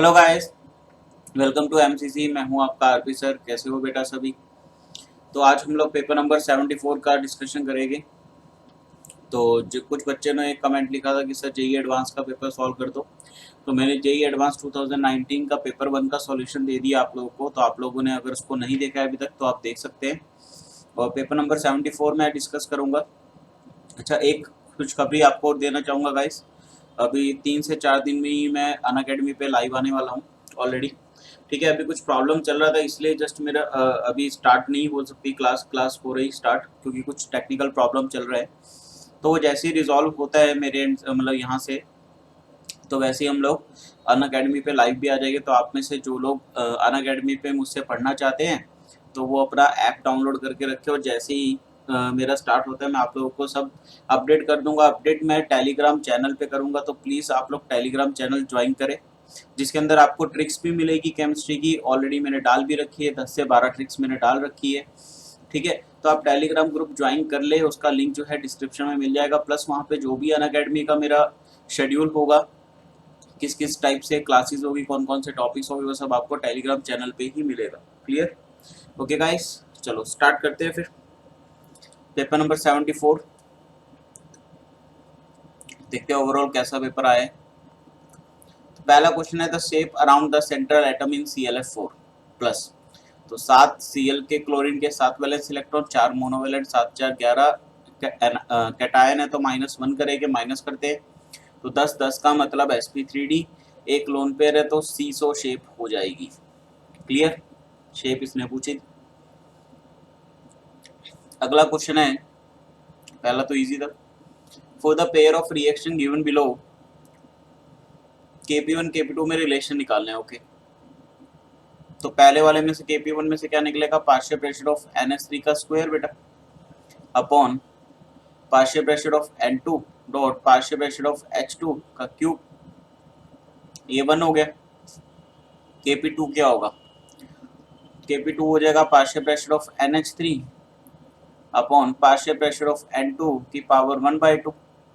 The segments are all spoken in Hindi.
Hello guys, welcome to MCC. मैं हूं आपका आरपी सर। कैसे हो बेटा सभी? तो आज हम लोग पेपर नंबर 74 का डिस्कशन करेंगे। तो जो कुछ बच्चे ने एक कमेंट लिखा था कि सर जेई एडवांस का पेपर सॉल्व कर दो। तो मैंने जेई एडवांस 2019 का पेपर 1 का सॉल्यूशन दे दिया आप लोगों को। तो आप लोगों ने अगर उसको नहीं देखा है अभी तक तो आप देख सकते हैं। और पेपर नंबर 74 में डिस्कस करूंगा। अच्छा, एक खुशखबरी आपको देना चाहूँगा गाइस। अभी 3 से 4 दिन में ही मैं अनअकैडमी पे लाइव आने वाला हूँ ऑलरेडी। ठीक है, अभी कुछ प्रॉब्लम चल रहा था इसलिए जस्ट मेरा अभी स्टार्ट नहीं हो सकती क्लास हो रही स्टार्ट, क्योंकि कुछ टेक्निकल प्रॉब्लम चल रहा है। तो वो जैसे ही रिजॉल्व होता है मेरे मतलब यहाँ से, तो वैसे ही हम लोग अनअकैडमी पे लाइव भी आ जाएंगे। तो आप में से जो लोग अनअकैडमी पे मुझसे पढ़ना चाहते हैं तो वो अपना ऐप डाउनलोड करके रखे, और जैसे ही मेरा स्टार्ट होता है मैं आप लोगों को सब अपडेट कर दूंगा। अपडेट मैं टेलीग्राम चैनल पे करूंगा, तो प्लीज़ आप लोग टेलीग्राम चैनल ज्वाइन करें, जिसके अंदर आपको ट्रिक्स भी मिलेगी केमिस्ट्री की। ऑलरेडी मैंने डाल भी रखी है, 10 से 12 ट्रिक्स मैंने डाल रखी है। ठीक है, तो आप टेलीग्राम ग्रुप ज्वाइन कर ले, उसका लिंक जो है डिस्क्रिप्शन में मिल जाएगा। प्लस वहाँ पे जो भी अनअकैडमी का मेरा शेड्यूल होगा, किस किस टाइप से क्लासेस होगी, कौन कौन से टॉपिक्स होंगे, वो सब आपको टेलीग्राम चैनल पे ही मिलेगा। क्लियर? ओके गाइस, चलो स्टार्ट करते हैं फिर। पेपर नंबर 74 देखते हैं ओवरऑल कैसा पेपर आया है। तो पहला क्वेश्चन है the shape around the central atom in ClF4 plus. तो 7 Cl के क्लोरीन के 7 वैलेंस इलेक्ट्रॉन, 4 मोनोवेलेंट, 7 4 11 कैटायन है तो -1 करेंगे, माइनस करते हैं। तो 10 10 का मतलब sp3d। एक लोन पेयर है तो सीसो शेप हो जाएगी। क्लियर? शेप इसने पूछी। अगला क्वेश्चन है, पहला तो इजी था। For the pair of reaction given below, Kp1 Kp2 में रिलेशन निकालना है। ओके, तो पहले वाले में से Kp1 में से क्या निकलेगा? पार्शियल प्रेशर ऑफ NH3 का स्क्वायर बेटा, upon partial pressure of N2 dot partial pressure of H2 का क्यूब। ये 1 हो गया। Kp2 क्या होगा? Kp2 हो जाएगा partial pressure of NH3 upon partial pressure of N2 की power 1/2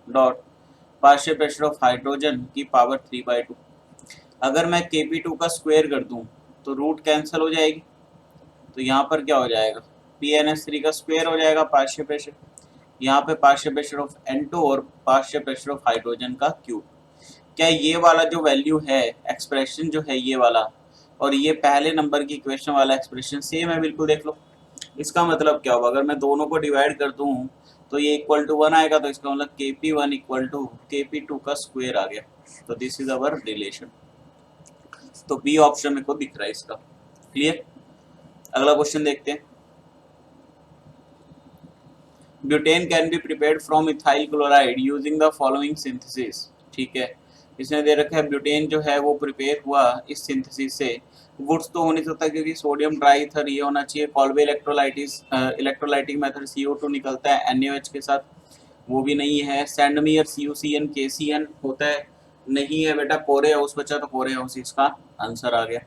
dot partial pressure of hydrogen की पावर 3/2। अगर मैं Kp2 का स्क्वायर कर दूं तो रूट कैंसिल हो जाएगी। तो यहाँ पर क्या हो जाएगा? PnH3 का स्क्वायर हो जाएगा पार्शियल प्रेशर, यहाँ पे पार्शियल प्रेशर ऑफ N2 और पार्शियल प्रेशर ऑफ हाइड्रोजन का क्यूब। क्या ये वाला जो वैल्यू है, एक्सप्रेशन जो है ये वाला, और ये पहले नंबर की इक्वेशन वाला एक्सप्रेशन सेम है बिल्कुल? देख लो। इसका मतलब क्या होगा? अगर मैं दोनों को डिवाइड कर दूं तो ये इक्वल टू 1 आएगा, तो इसका मतलब Kp1 इक्वल टू Kp2 का स्क्वायर आ गया। तो दिस इज अवर रिलेशन। तो बी ऑप्शन मेरे को दिख रहा है इसका। क्लियर? अगला क्वेश्चन देखते हैं। Butane can be prepared from ethyl chloride using the following synthesis. ठीक है, इसने दे रखा है ब्यूटेन जो है वो प्रिपेयर हुआ इस सिंथेसिस से। वुड्स तो हो नहीं सकता क्योंकि सोडियम ट्राईथर ये होना चाहिए। कॉल्वे इलेक्ट्रोलाइटिस इलेक्ट्रोलाइटिक मेथड CO2 निकलता है NaOH के साथ, वो भी नहीं है। सैंडमियर CuCN KCN होता है, नहीं है बेटा। कोरे हाउस बचा तो कोरे हाउस इसका आंसर आ गया।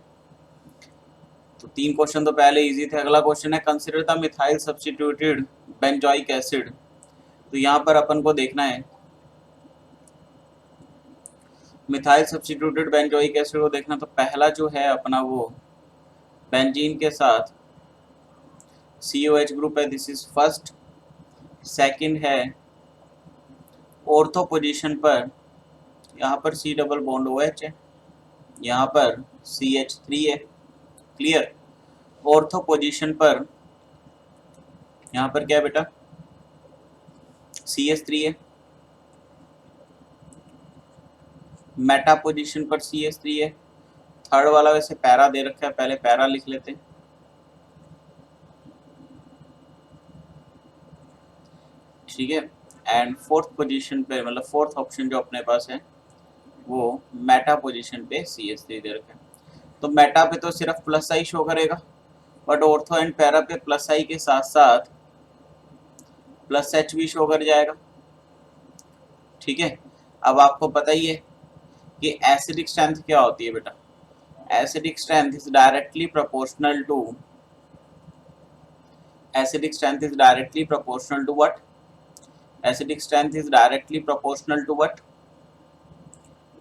तो 3 क्वेश्चन तो पहले इजी थे। अगला क्वेश्चन है consider the methyl substituted benzoic acid. तो यहाँ पर अपन को देखना है मिथाइल सब्स्टिट्यूटेड बेंजोइक एसिड को देखना। तो पहला जो है अपना वो बेंजीन के साथ COH ग्रुप है, दिस इज फर्स्ट। सेकंड है ऑर्थो पोजीशन पर, यहाँ पर C डबल बॉन्ड OH है, यहाँ पर CH3 है। क्लियर? ऑर्थो पोजीशन पर यहाँ पर क्या है बेटा? CH3 है। मेटा पोजीशन पर CH3 है। थर्ड वाला वैसे पैरा दे रखा है, पहले पैरा लिख लेते हैं। ठीक है, एंड फोर्थ पोजीशन पे मतलब फोर्थ ऑप्शन जो अपने पास है वो मेटा पोजीशन पे CH3 दे रखा है। तो मेटा पे तो सिर्फ प्लस आई शो करेगा, बट ऑर्थो एंड पैरा पे प्लस आई के साथ साथ प्लस H भी शो कर जाएगा। ठीक है, अब आपको पता ही है कि एसिडिक स्ट्रेंथ क्या होती है बेटा? Acidic strength is directly proportional to acidic strength is directly proportional to what? Acidic strength is directly proportional to what?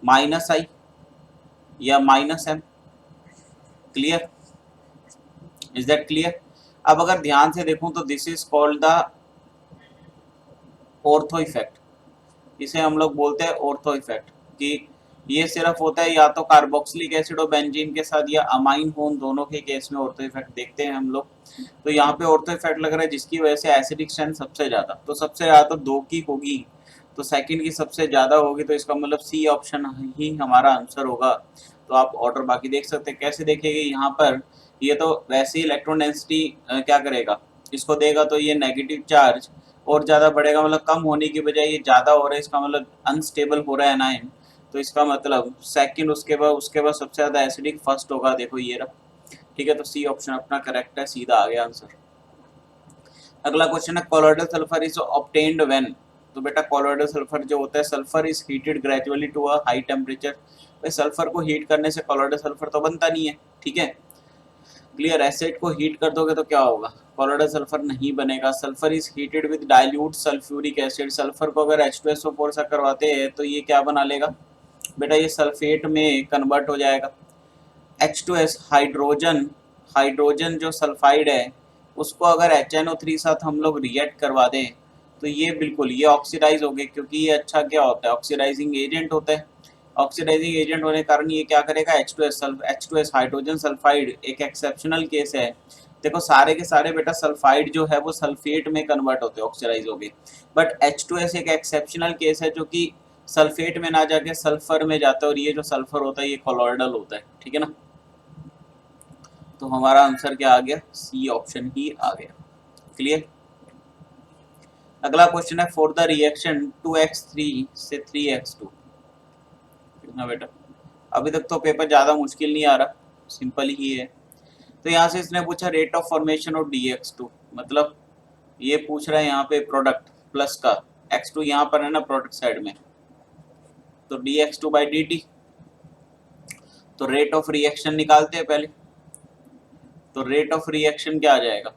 Minus I. या -m। Clear, is that clear? अब अगर ध्यान से देखूं तो this is called the ortho effect, इसे हम लोग बोलते हैं ऑर्थो इफेक्ट, कि ये सिर्फ होता है या तो कार्बोक्सिलिक एसिड और बेंजीन के साथ या अमाइन हो, उन दोनों के केस में ऑर्थो इफेक्ट देखते हैं हम लोग। तो यहाँ पे ऑर्थो इफेक्ट लग रहा है जिसकी वजह से एसिडिक स्ट्रेंथ सबसे ज्यादा, तो सबसे ज्यादा तो 2 की होगी, तो सेकंड की सबसे ज्यादा होगी, तो इसका मतलब सी ऑप्शन ही हमारा आंसर होगा। तो आप ऑर्डर बाकी देख सकते हैं, कैसे देखेंगे यहाँ पर, ये तो वैसे ही इलेक्ट्रॉन डेंसिटी क्या करेगा, इसको देगा, तो ये नेगेटिव चार्ज और ज्यादा बढ़ेगा, मतलब कम होने की बजाय ये ज्यादा हो रहा है, इसका मतलब अनस्टेबल हो रहा है एनायन, तो इसका मतलब सेकंड, उसके बाद सबसे ज्यादा एसिडिक फर्स्ट होगा, देखो ये रहा। ठीक है, तो सी ऑप्शन अपना करेक्ट है, सीधा आ गया आंसर। अगला क्वेश्चन है colloidal sulphur is obtained when. तो बेटा कोलोइडल सल्फर जो होता है, sulphur is heated gradually to a high temperature. भाई सल्फर को हीट करने से कोलोइडल सल्फर तो बनता नहीं है, ठीक है। क्लियर, एसिड को हीट कर दोगे तो क्या होगा, कोलोइडल सल्फर नहीं बनेगा। Sulphur is heated with dilute sulphuric acid, sulphur को अगर H2SO4 से करवाते हैं तो ये क्या बना लेगा बेटा, ये सल्फेट में कन्वर्ट हो जाएगा। H2S हाइड्रोजन, हाइड्रोजन जो सल्फाइड है उसको अगर HNO3 साथ हम लोग रिएक्ट करवा दें तो ये बिल्कुल ये ऑक्सीडाइज हो गए, क्योंकि ये अच्छा क्या होता है, ऑक्सीडाइजिंग एजेंट होता है। ऑक्सीडाइजिंग एजेंट होने के कारण ये क्या करेगा, H2S हाइड्रोजन सल्फाइड एक एक्सेप्शनल केस है। देखो सारे के सारे बेटा सल्फाइड जो है वो सल्फेट में कन्वर्ट होते हैं, ऑक्सीडाइज हो गए, बट H2S एक एक्सेप्शनल केस है जो कि सल्फेट में ना जाके सल्फर में जाता है, और ये जो सल्फर होता है ये कोलोइडल होता है, ठीक है ना। तो हमारा आंसर क्या आ गया, सी ऑप्शन ही आ गया। क्लियर। अगला क्वेश्चन है फॉर द रिएक्शन 2x3 से 3x2। कितना बेटा, अभी तक तो पेपर ज्यादा मुश्किल नहीं आ रहा, सिंपल ही है। तो यहाँ से इसने पूछा rate of formation of dx2, मतलब ये पूछ रहा है यहाँ पे प्रोडक्ट प्लस का, x2 यहाँ पर है ना प्रोडक्ट साइड में, तो dx2/dt। तो रेट ऑफ रिएक्शन निकालते हैं पहले। तो रेट ऑफ रिएक्शन क्या आ जाएगा,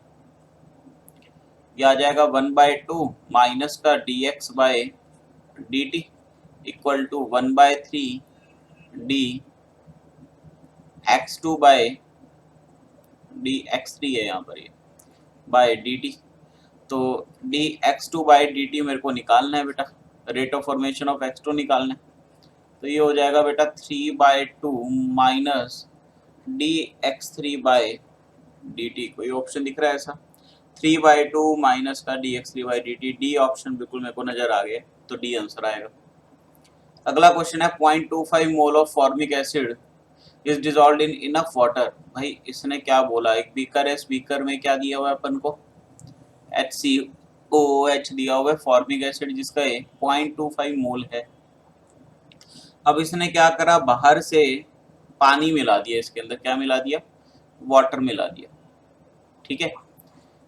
ये आ जाएगा 1/2 माइनस का dx/dt इक्वल टू 1/3 dx2/dx3 है यहाँ पर ये बाय dt। तो dx2/dt मेरे को निकालना है बेटा, rate of formation of x2 निकालना है। तो ये हो जाएगा बेटा 3/2 माइनस dx3/dt। कोई ऑप्शन दिख रहा है ऐसा, 3/2 माइनस का dx3/dt, डी ऑप्शन बिल्कुल मेरे को नजर आ गया, तो डी आंसर आएगा। अगला क्वेश्चन है 0.25 mole of formic acid is dissolved in enough water. भाई इसने क्या बोला, एक बीकर है, इस बीकर में क्या दिया हुआ है अपन को, HCOOH दिया हुआ है फॉर्मिक एसिड जिसका 0.25 मोल है। अब इसने क्या करा, बाहर से पानी मिला दिया, इसके अंदर क्या मिला दिया, वाटर मिला दिया, ठीक है,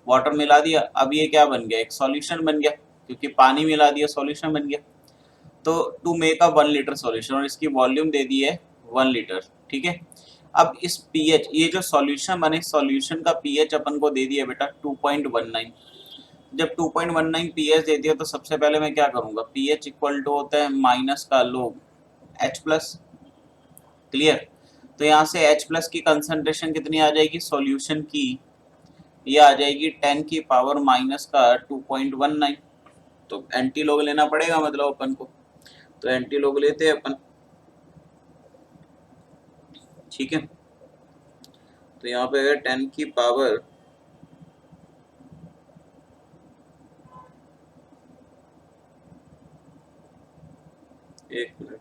वाटर मिला दिया। अब ये क्या बन गया, एक सॉल्यूशन बन गया, क्योंकि पानी मिला दिया सॉल्यूशन बन गया। तो to make a 1 litre solution, और इसकी वॉल्यूम दे दी है 1 लीटर, ठीक है। अब इस पीएच, ये जो सॉल्यूशन बने, सॉल्यूशन का पीएच अपन को दे दिया बेटा 2.19। जब 2.19 पीएच दे दिया तो सबसे पहले मैं क्या करूंगा, पीएच इक्वल टू होता है माइनस का लोग H प्लस। क्लियर। तो यहाँ से H प्लस की कंसंट्रेशन कितनी आ जाएगी सॉल्यूशन की, ये आ जाएगी 10 की पावर माइनस का 2.19। तो एंटी लॉग लेना पड़ेगा मतलब अपन को, तो एंटी लॉग लेते हैं अपन, ठीक है। तो यहाँ पे है 10 की पावर एक मिनट,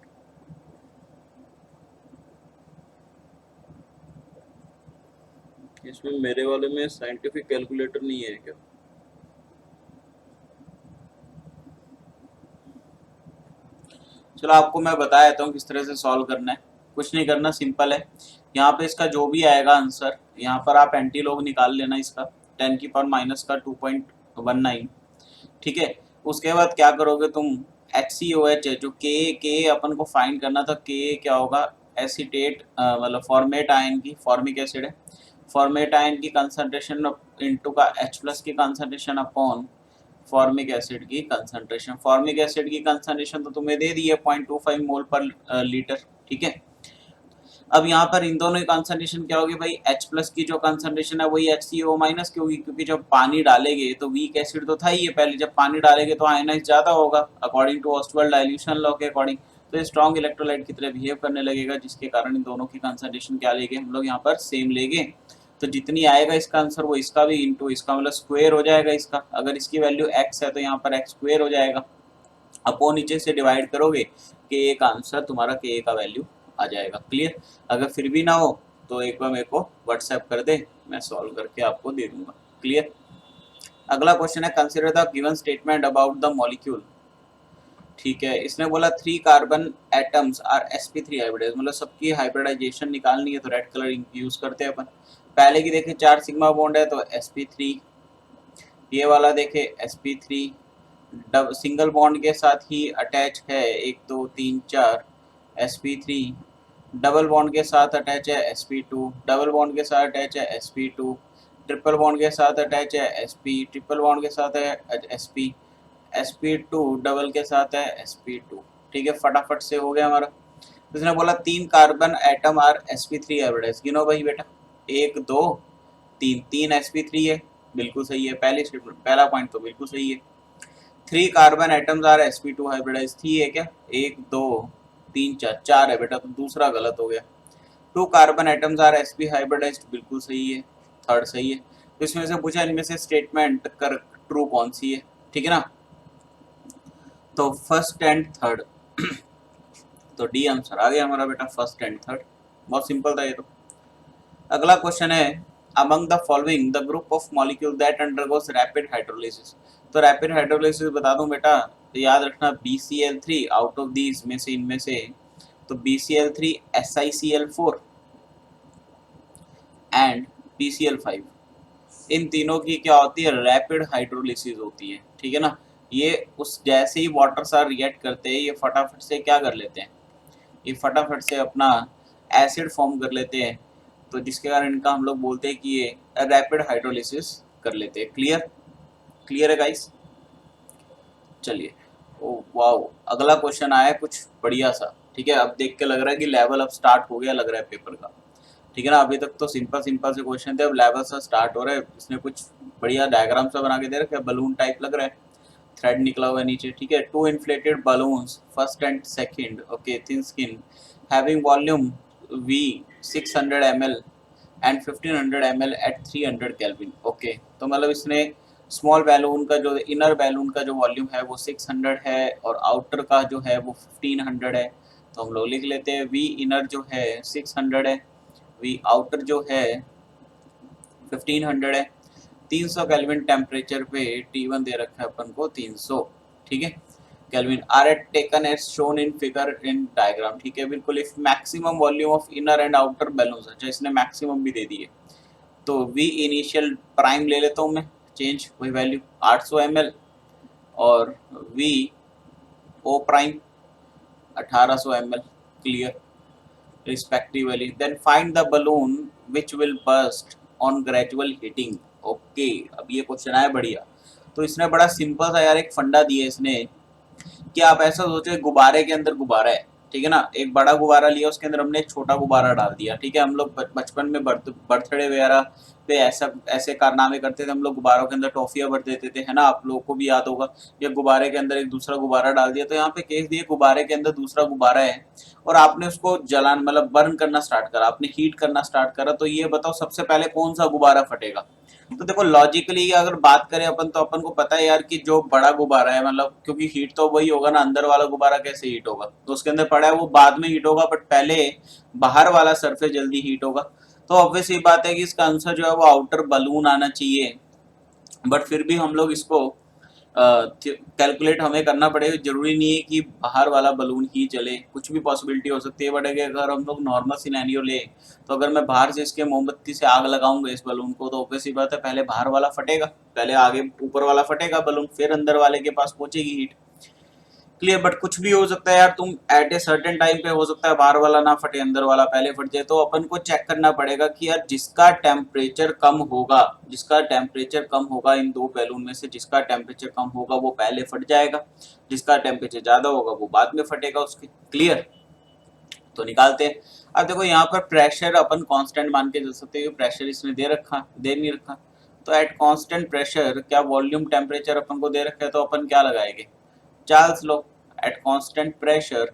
इसमें मेरे वाले में साइंटिफिक कैलकुलेटर नहीं है क्या, चलो आपको मैं बता देता हूँ किस तरह से सॉल्व करना है। कुछ नहीं करना, सिंपल है। यहाँ पे इसका जो भी आएगा आंसर, यहाँ पर आप एंटी लॉग निकाल लेना इसका 10 की पावर माइनस का 2.19, ठीक है। उसके बाद क्या करोगे तुम, HCOH है जो के अपन को फाइंड करना था, के क्या होगा, एसीटेट मतलब फॉर्मेट आयन की, फॉर्मिक एसिड है, फॉर्मेट आयन की कंसंट्रेशन इनटू का H प्लस की कंसंट्रेशन अपॉन फॉर्मिक एसिड की कंसंट्रेशन। फॉर्मिक एसिड की कंसंट्रेशन तो तुम्हें दे दी है 0.25 मोल पर लीटर, ठीक है। अब यहाँ पर इन दोनों की कंसंट्रेशन क्या होगी भाई, H प्लस की जो कंसंट्रेशन है वही HCO माइनस की होगी, क्योंकि जब पानी डालेंगे तो वीक एसिड तो था ही है पहले, जब पानी डालेंगे तो आयनाइज ज्यादा होगा अकॉर्डिंग टू ऑस्टवाल्ड डाइल्यूशन लॉ के अकॉर्डिंग, तो ये स्ट्रॉन्ग इलेक्ट्रोलाइट की तरह बिहेव करने लगेगा, जिसके कारण इन दोनों की कंसंट्रेशन क्या लेंगे हम लोग यहाँ पर सेम लेंगे। तो जितनी आएगा इसका आंसर वो इसका भी इंटू इसका मतलब स्क्वायर हो जाएगा इसका, अगर इसकी वैल्यू x है तो यहाँ पर x स्क्वायर हो जाएगा, अपो नीचे से डिवाइड करोगे के का आंसर तुम्हारा के का वैल्यू आ जाएगा। क्लियर? अगर फिर भी ना हो तो एक बार मेरे को व्हाट्सएप कर दे, मैं सॉल्व करके आपको दे दूंगा। क्लियर? अगला क्वेश्चन है consider the given statement about the molecule. ठीक है, इसने बोला 3 carbon atoms are sp3 hybridise, मतलब सबकी हाइब्रिडाइजेशन निकालनी है तो रेड कलर यूज करते हैं अपन। पहले की देखे 4 सिग्मा बॉन्ड है तो sp3, ये वाला देखे sp3 सिंगल बॉन्ड के साथ ही अटैच है 1 2 3 4 sp3, डबल बॉन्ड के साथ अटैच है sp2, डबल बॉन्ड के साथ अटैच है sp2, ट्रिपल बॉन्ड के साथ अटैच है sp, ट्रिपल बॉन्ड के साथ है sp, sp2 डबल के साथ है sp2। ठीक है, फटाफट से हो गया हमारा। तो इसने बोला 3 carbon atom are sp3 hybridise, गिनो भाई बेटा, 1 2 3, 3 sp3 है, बिल्कुल सही है, पहले स्टेटमेंट पहला पॉइंट तो बिल्कुल सही है। 3 carbon atoms are sp2 hybridise, थी है क्या, 1 2 3 4, 4 है बेटा, तो दूसरा गलत हो गया। 2 carbon atoms are sp hybridise, बिल्कुल सही है, थर्ड सही है। तो इसमें से पूछा इनमें से स्टेटमेंट कर ट्रू कौन सी है, ठीक है ना, तो फर्स्ट एंड थर्ड तो डी आंसर आ गया हमारा बेटा, फर्स्ट एंड थर्ड, बहुत सिंपल था ये तो। अगला क्वेश्चन है among the following the group of molecule that undergoes rapid hydrolysis. तो रैपिड हाइड्रोलिसिस बता दूं बेटा, तो याद रखना BCl3 आउट ऑफ दीज में से, इनमें से तो BCl3 SiCl4 एंड PCl5, इन तीनों की क्या होती है, रैपिड हाइड्रोलिसिस होती है। ठीक है ना, ये उस जैसे ही वाटर सार रिएक्ट करते हैं ये फटाफट से क्या कर लेते हैं, ये फटाफट से अपना एसिड फॉर्म कर लेते हैं, तो जिसके कारण इनका हम लोग बोलते हैं कि ये रैपिड हाइड्रोलिसिस कर लेते हैं। क्लियर? क्लियर है गाइस? चलिए, ओ वाओ, अगला क्वेश्चन आया कुछ बढ़िया सा। ठीक है, अब देख के लग रहा है कि लेवल अब स्टार्ट हो गया लग रहा है पेपर का। ठीक है ना, अभी तक तो सिंपल सिंपल से क्वेश्चन थे, अब लेवल सा स्टार्ट हो रहा है। इसने कुछ बढ़िया डायग्राम सा बना के दे रखा है, बलून टाइप लग रहा है, थ्रेड निकला हुआ है नीचे। ठीक है, 2 inflated balloons first and second, okay, thin skin having volume V 600 ml and 1500 ml at 300 kelvin. Okay, तो मतलब इसने स्मॉल बैलून का जो इनर बैलून का जो वॉल्यूम है वो 600 है और आउटर का जो है वो 1500 है। तो हम लोग लिख लेते हैं V इनर जो है 600 है, V आउटर जो है 1500 है। 300 केल्विन टेम्परेचर पे T1 दे रखा है अपन को 300। ठीक है, kelvin are at taken as shown in figure in diagram. ठीक है, बिल्कुल, if maximum volume of inner and outer balloons, अच्छा इसने मैक्सिमम भी दे दिए, तो V इनिशियल प्राइम ले लेता हूँ मैं, चेंज वही वैल्यू 800 ml और V O prime 1800 ml। Clear? respectively, then find the balloon which will burst on gradual heating। Okay, अब ये क्वेश्चन आया बढ़िया। तो इसने बड़ा सिंपल सा यार एक फंडा दिया इसने, कि आप ऐसा सोचो गुब्बारे के अंदर गुब्बारा है, ठीक है ना, एक बड़ा गुब्बारा लिया उसके अंदर हमने एक छोटा गुब्बारा डाल दिया। ठीक है, हम लोग बचपन में बर्थडे वगैरह पे ऐसा ऐसे कारनामे करते थे, हम लोग गुब्बारों के अंदर टॉफियां भर देते थे, है ना, आप लोगों को भी याद होगा। ये गुब्बारे के अंदर एक दूसरा गुब्बारा डाल दिया, तो यहाँ पे केस दिए गुब्बारे के अंदर दूसरा गुब्बारा है और आपने उसको जलान मतलब बर्न करना स्टार्ट करा, आपने हीट करना स्टार्ट करा, तो ये बताओ सबसे पहले कौन सा गुब्बारा फटेगा। तो देखो लॉजिकली अगर बात करें अपन, तो अपन को पता है यार कि जो बड़ा गुब्बारा है, मतलब क्योंकि हीट तो वही होगा ना, अंदर वाला गुब्बारा कैसे हीट होगा, तो उसके अंदर पड़ा है वो बाद में हीट होगा, बट पहले बाहर वाला सरफेस जल्दी हीट होगा। तो ऑब्वियस ये बात है कि इसका आंसर जो है वो आउटर बलून आना चाहिए, बट फिर भी हम लोग इसको कैलकुलेट हमें करना पड़ेगा, जरूरी नहीं है कि बाहर वाला बलून ही जले, कुछ भी पॉसिबिलिटी हो सकती है। बट अगर हम लोग नॉर्मल सिनेरियो ले, तो अगर मैं बाहर से इसके मोमबत्ती से आग लगाऊंगा इस बलून को, तो ऑब्वियस ही बात है पहले बाहर वाला फटेगा, पहले आगे ऊपर वाला फटेगा बलून, फिर अंदर वाले के पास पहुंचेगी हीट। क्लियर? बट कुछ भी हो सकता है यार, तुम एट ए सर्टेन टाइम पे हो सकता है बाहर वाला ना फटे अंदर वाला पहले फट जाए, तो अपन को चेक करना पड़ेगा कि यार जिसका टेम्परेचर कम होगा, जिसका टेम्परेचर कम होगा इन दो बैलून में से जिसका टेम्परेचर कम होगा वो पहले फट जाएगा, जिसका टेम्परेचर ज्यादा होगा वो बाद में फटेगा उसके। क्लियर? तो निकालते हैं। अब देखो यहाँ पर प्रेशर अपन कांस्टेंट मान के चल सकते हैं, प्रेशर इसने दे नहीं रखा, तो एट कांस्टेंट प्रेशर क्या वॉल्यूम टेम्परेचर अपन को दे रखा है, तो अपन क्या लगाएंगे, Charles law. At constant pressure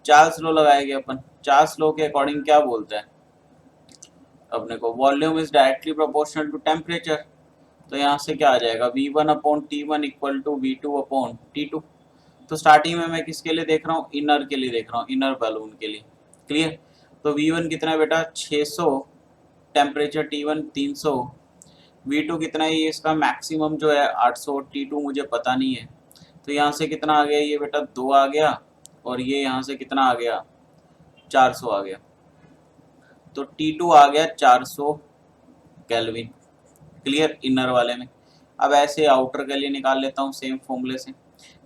Charles law लगाएंगे अपन। चार्ल्स लॉ के अकॉर्डिंग क्या बोलता है अपने को, volume is directly proportional to temperature. तो यहाँ से क्या आ जाएगा, V1 upon T1 equal to V2 upon T2। तो स्टार्टिंग में मैं किसके लिए देख रहा हूँ, इनर के लिए देख रहा हूँ, इनर बलून के लिए। क्लियर। तो V1 कितना है बेटा 600, टेम्परेचर T1 300, V2 कितना है, ये इसका मैक्सिमम जो है 800, T2 मुझे पता नहीं है। तो यहाँ से कितना आ गया ये बेटा 2 आ गया, और ये यहाँ से कितना आ गया 400 आ गया। तो T2 आ गया 400 केल्विन। क्लियर, इनर वाले में। अब ऐसे आउटर के लिए निकाल लेता हूँ सेम फॉर्मूले से।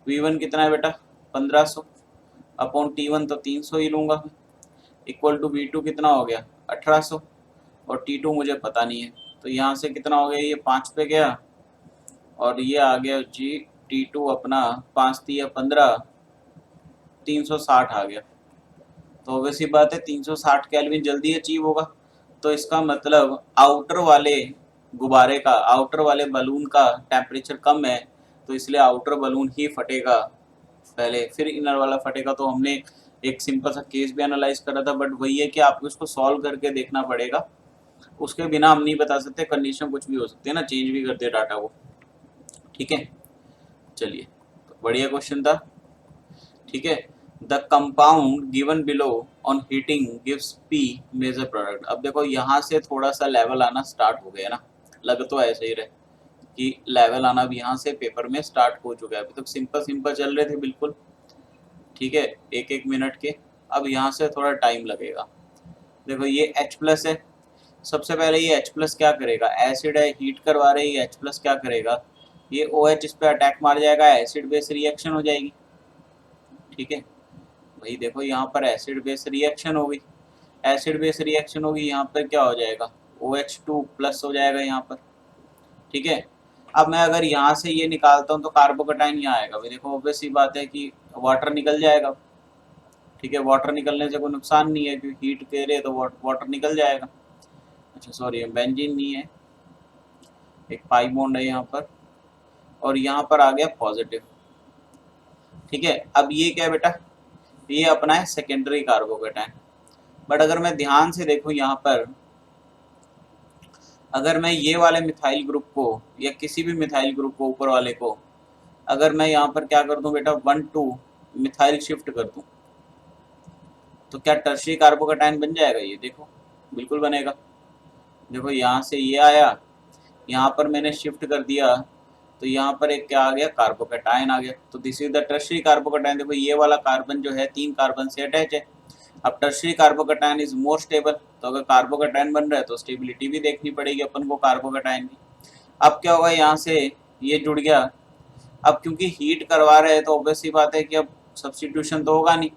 V1 कितना है बेटा 1500 अपॉन T1 तो 300 ही लूँगा, इक्वल टू V2 कितना हो गया 1800, और T2 मुझे पता नहीं है। तो यहाँ से कितना हो गया, ये 5 पे गया, और ये आ गया जी T2 अपना 5 दिया 15, 360 आ गया। तो ऑब्वियसली बात है 360 केल्विन जल्दी अचीव होगा। तो इसका मतलब आउटर वाले गुब्बारे का, आउटर वाले बलून का टेम्परेचर कम है, तो इसलिए आउटर बलून ही फटेगा पहले, फिर इनर वाला फटेगा। तो हमने एक सिंपल सा केस भी एनालाइज करा था, बट वही है कि आपको इसको सॉल्व करके देखना पड़ेगा, उसके बिना हम नहीं बता सकते, कंडीशन कुछ भी हो सकती है ना, चेंज भी करते डाटा वो। ठीक है, चलिए, तो बढ़िया क्वेश्चन था। ठीक है, the compound given below on heating gives P major product. अब देखो यहाँ से थोड़ा सा लेवल आना स्टार्ट हो गया ना, लग तो ऐसे ही रहे कि लेवल आना भी यहाँ से पेपर में स्टार्ट हो चुका है। अभी तक सिंपल सिंपल चल रहे थे बिल्कुल, ठीक है, एक एक मिनट के। अब यहाँ से थोड़ा टाइम लगेगा। देखो ये H+ है, सबसे पहले ये H+ क्या करेगा, एसिड है, हीट करवा रहे, ये H+ क्या करेगा, ये OH इस पे अटैक मार जाएगा, एसिड बेस रिएक्शन हो जाएगी। ठीक है भाई, देखो यहाँ पर एसिड बेस रिएक्शन होगी, एसिड बेस रिएक्शन होगी, यहाँ पर क्या हो जाएगा OH2+ हो जाएगा यहाँ पर। ठीक है, अब मैं अगर यहाँ से ये निकालता हूँ तो कार्बोकटाइन यहाँ आएगा भाई, देखो ऑब्वियस सी बात है कि वाटर निकल जाएगा। ठीक है, वाटर निकलने से कोई नुकसान नहीं है, क्योंकि हीट दे रहे तो वाटर निकल जाएगा। अच्छा सॉरी, बेंजीन नहीं है, एक पाई बॉन्ड है यहाँ पर, और यहाँ पर आ गया पॉजिटिव। ठीक है, अब ये क्या है बेटा, ये अपना है सेकेंडरी कार्बोकटाइन। बट अगर मैं ध्यान से देखूँ यहाँ पर, अगर मैं ये वाले मिथाइल ग्रुप को या किसी भी मिथाइल ग्रुप को ऊपर वाले को, अगर मैं यहाँ पर क्या कर दूं बेटा 1,2 मिथाइल शिफ्ट कर दूं, तो क्या टर्शियरी कार्बोकटाइन बन जाएगा ये, देखो बिल्कुल बनेगा। देखो यहाँ से ये आया, यहाँ पर मैंने शिफ्ट कर दिया, तो यहाँ पर एक क्या आ गया, कार्बोकटाइन आ गया। तो दिस इज द टर्शियरी कार्बोकटाइन। देखो ये वाला कार्बन जो है 3 कार्बन से अटैच है। अब टर्शियरी कार्बोकटाइन इज मोर स्टेबल, तो अगर कार्बोकटाइन बन रहा है तो स्टेबिलिटी भी देखनी पड़ेगी अपन को कार्बोकटाइन की। अब क्या होगा, यहाँ से ये जुड़ गया। अब क्योंकि हीट करवा रहे हैं तो ऑब्वियस सी बात है कि अब सब्स्टिट्यूशन तो होगा नहीं,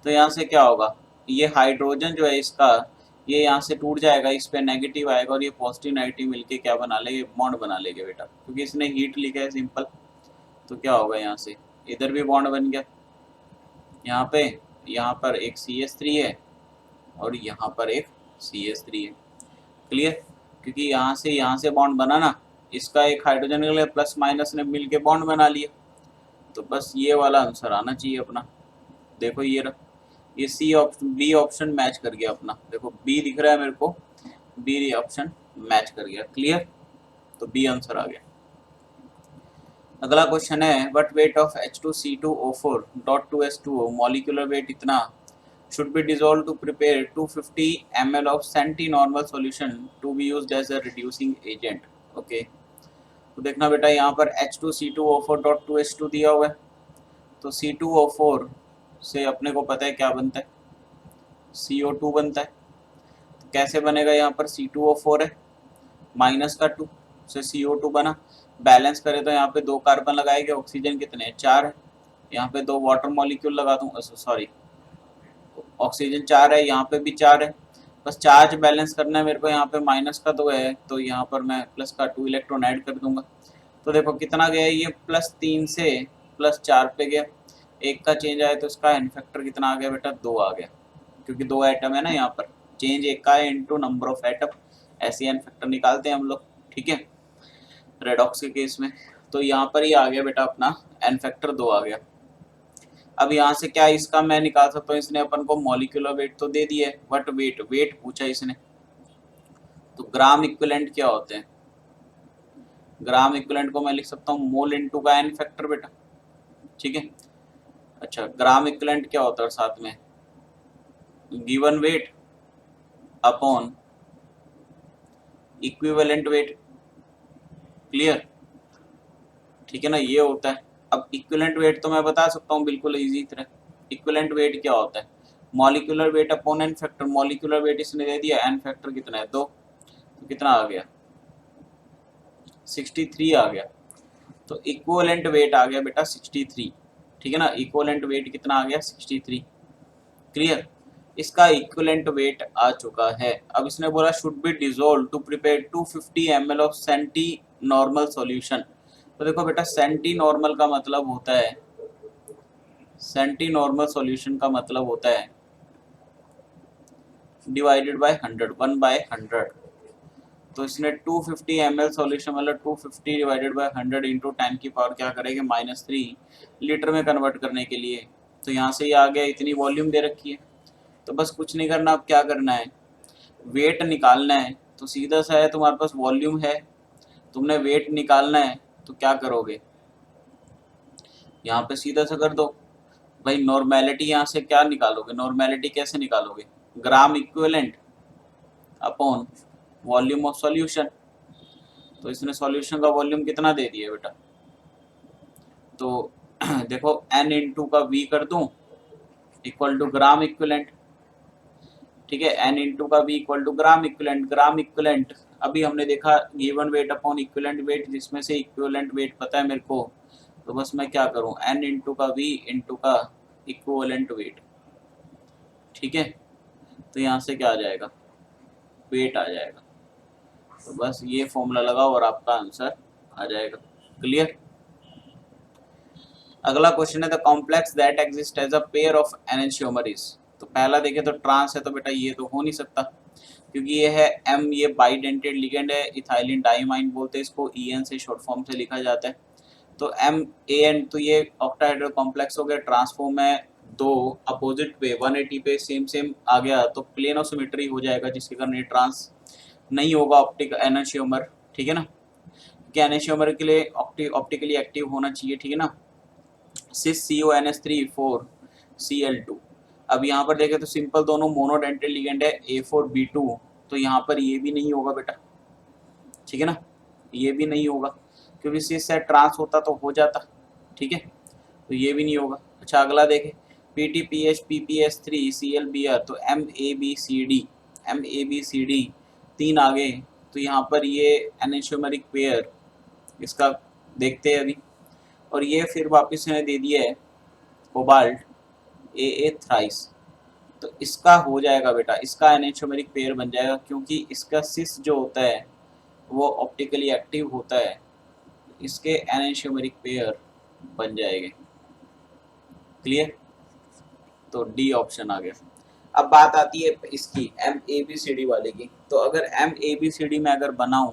तो यहाँ से क्या होगा, ये हाइड्रोजन जो है इसका, ये यहाँ से टूट जाएगा, इस पे नेगेटिव आएगा, और ये पॉजिटिव नेगेटिव मिलके क्या बना लेंगे, बॉन्ड बना लेंगे बेटा, क्योंकि इसने हीट लिखा है सिंपल। तो क्या होगा, यहाँ से इधर भी बॉन्ड बन गया, यहाँ पर एक CH3 है, और यहाँ पर एक CH3 है। क्लियर, क्योंकि यहाँ से बॉन्ड बना ना, इसका एक हाइड्रोजन के लिए प्लस माइनस ने मिलके बॉन्ड बना लिया। तो बस ये वाला आंसर आना चाहिए अपना। देखो ये बी ऑप्शन मैच कर गया अपना, देखो बी दिख रहा है मेरे को, बी ऑप्शन मैच कर गया। क्लियर, तो बी आंसर आ गया। अगला क्वेश्चन है, what weight of H2C2O4.2S2O, molecular weight इतना, should be dissolved to prepare 250 ml of semi-normal solution to be used as a reducing agent. Okay, तो देखना बेटा यहाँ पर H2C2O4.2H2 दिया हुआ है, तो C2O4 से अपने को पता है क्या बनता है, CO2 बनता है। तो कैसे बनेगा, यहाँ पर C2O4 है, माइनस का 2 से CO2 बना, बैलेंस करें तो यहाँ पे 2 कार्बन लगाएंगे, ऑक्सीजन कितने हैं 4 है, यहाँ पे 2 वाटर मॉलिक्यूल लगा दूँ, सॉरी ऑक्सीजन 4 है, यहाँ पे भी 4 है, बस चार्ज बैलेंस करना है मेरे को। यहाँ पे माइनस का 2 है, तो यहाँ पर मैं प्लस का 2 इलेक्ट्रॉन ऐड कर दूंगा। तो देखो कितना गया, ये +3 से +4 पे गया, एक का चेंज आया तो इसका एन फैक्टर कितना आ गया बेटा 2 आ गया। क्योंकि 2 एटम है ना यहाँ पर, चेंज एक का है इनटू नंबर ऑफ एटम, ऐसे एन फैक्टर निकालते हैं हम लोग, ठीक है, रेडॉक्स के केस में। तो यहाँ पर ही आ गया बेटा अपना एन फैक्टर 2 आ गया। अब यहाँ से क्या इसका मैं निकाल सकता हूँ, इसने अपन को मॉलिक्यूलर वेट तो दे दिया है, बट वेट पूछा इसने, तो ग्राम इक्विवेलेंट क्या होते हैं, ग्राम इक्विवेलेंट को मैं लिख सकता हूँ मोल इनटू का एन फैक्टर बेटा, ठीक है। अच्छा, ग्राम इक्विवेलेंट क्या होता है साथ में, given weight upon equivalent wait, clear, ठीक है ना, ये होता है। अब इक्विवेलेंट वेट तो मैं बता सकता हूँ बिल्कुल इजी तरह, इक्विवेलेंट वेट क्या होता है, molecular weight upon n factor, molecular weight इसने दे दिया, एन फैक्टर कितना है 2, तो कितना आ गया 63 आ गया, तो इक्विवेलेंट वेट आ गया बेटा 63, ठीक है ना, इक्विवेलेंट वेट कितना आ गया 63, क्लियर। इसका इक्विवेलेंट वेट आ चुका है। अब इसने बोला should be dissolve to prepare 250 ml of centi normal solution. तो देखो बेटा सेंटी नॉर्मल का मतलब होता है, सेंटी नॉर्मल सॉल्यूशन का मतलब होता है डिवाइडेड बाय 100, 1/100। तो इसने 250 ml सॉल्यूशन मतलब 250 डिवाइडेड बाय 100 इंटू 10 की पावर क्या करेंगे -3 लीटर में कन्वर्ट करने के लिए। तो यहाँ से ये आ गया, इतनी वॉल्यूम दे रखी है, तो बस कुछ नहीं करना, अब क्या करना है, वेट निकालना है। तो सीधा सा है, तुम्हारे पास वॉल्यूम है, तुमने वेट निकालना है, तो क्या करोगे, यहाँ पे सीधा सा कर दो भाई, नॉर्मेलिटी यहाँ से क्या निकालोगे, नॉर्मेलिटी कैसे निकालोगे, gram equivalent upon volume of solution. तो इसने सॉल्यूशन का वॉल्यूम कितना दे दिया बेटा, तो देखो n इंटू का v कर दूं इक्वल टू ग्राम इक्विवेलेंट, ठीक है, n इंटू का v equal to gram equivalent, gram equivalent अभी हमने देखा given weight upon equivalent weight, जिसमें से इक्विवेलेंट वेट पता है मेरे को, तो बस मैं क्या करूं n इंटू का v इंटू का इक्विवेलेंट वेट, ठीक है। तो यहाँ से क्या आ जाएगा, वेट आ जाएगा, तो बस ये फॉर्मूला लगाओ और आपका आंसर आ जाएगा, क्लियर। अगला क्वेश्चन है the complex that exist as a pair of enantiomers. तो पहला देखे तो ट्रांस है, तो बेटा ये तो हो नहीं सकता, क्योंकि ये है एम, ये बाइडेंटेड लिगेंड है, इथाइलिन डाइमाइन बोलते हैं इसको, EN से शॉर्ट फॉर्म से लिखा जाता है। तो MAN, तो ये ऑक्टाहेड्रल कॉम्प्लेक्स हो गया, ट्रांसफॉर्म है दो अपोजिट पे 180 पे सेम सेम आ गया, तो प्लेन ऑफ सिमेट्री हो जाएगा, जिसके कारण ये ट्रांस नहीं होगा ऑप्टिक एनेंशियोमर, ठीक है ना, कि एनेंशियोमर के लिए ऑप्टिकली एक्टिव होना चाहिए, ठीक है ना, सिस CONH3 4 Cl2। अब यहाँ पर देखें तो सिंपल दोनों मोनोडेंटेड लिगेंड है A4B2, तो यहाँ पर ये भी नहीं होगा बेटा, ठीक है ना, ये भी नहीं होगा, क्योंकि सिस से ट्रांस होता तो हो जाता, ठीक है, तो ये भी नहीं होगा। अच्छा अगला देखें PTPH PPS3 ClBr, तो MABCD तीन आ गए, तो यहाँ पर ये एनेंशियोमेरिक पेयर इसका देखते हैं अभी। और ये फिर वापस इन्हें दे दिया है कोबाल्ट AA थ्राइस, तो इसका हो जाएगा बेटा, इसका एनेंशियोमेरिक पेयर बन जाएगा, क्योंकि इसका सिस जो होता है वो ऑप्टिकली एक्टिव होता है, इसके एनेंशियोमेरिक पेयर बन जाएंगे, क्लियर। तो डी ऑप्शन आ गया। अब बात आती है इसकी MABCD वाले की, तो अगर MABCD में अगर बनाऊं,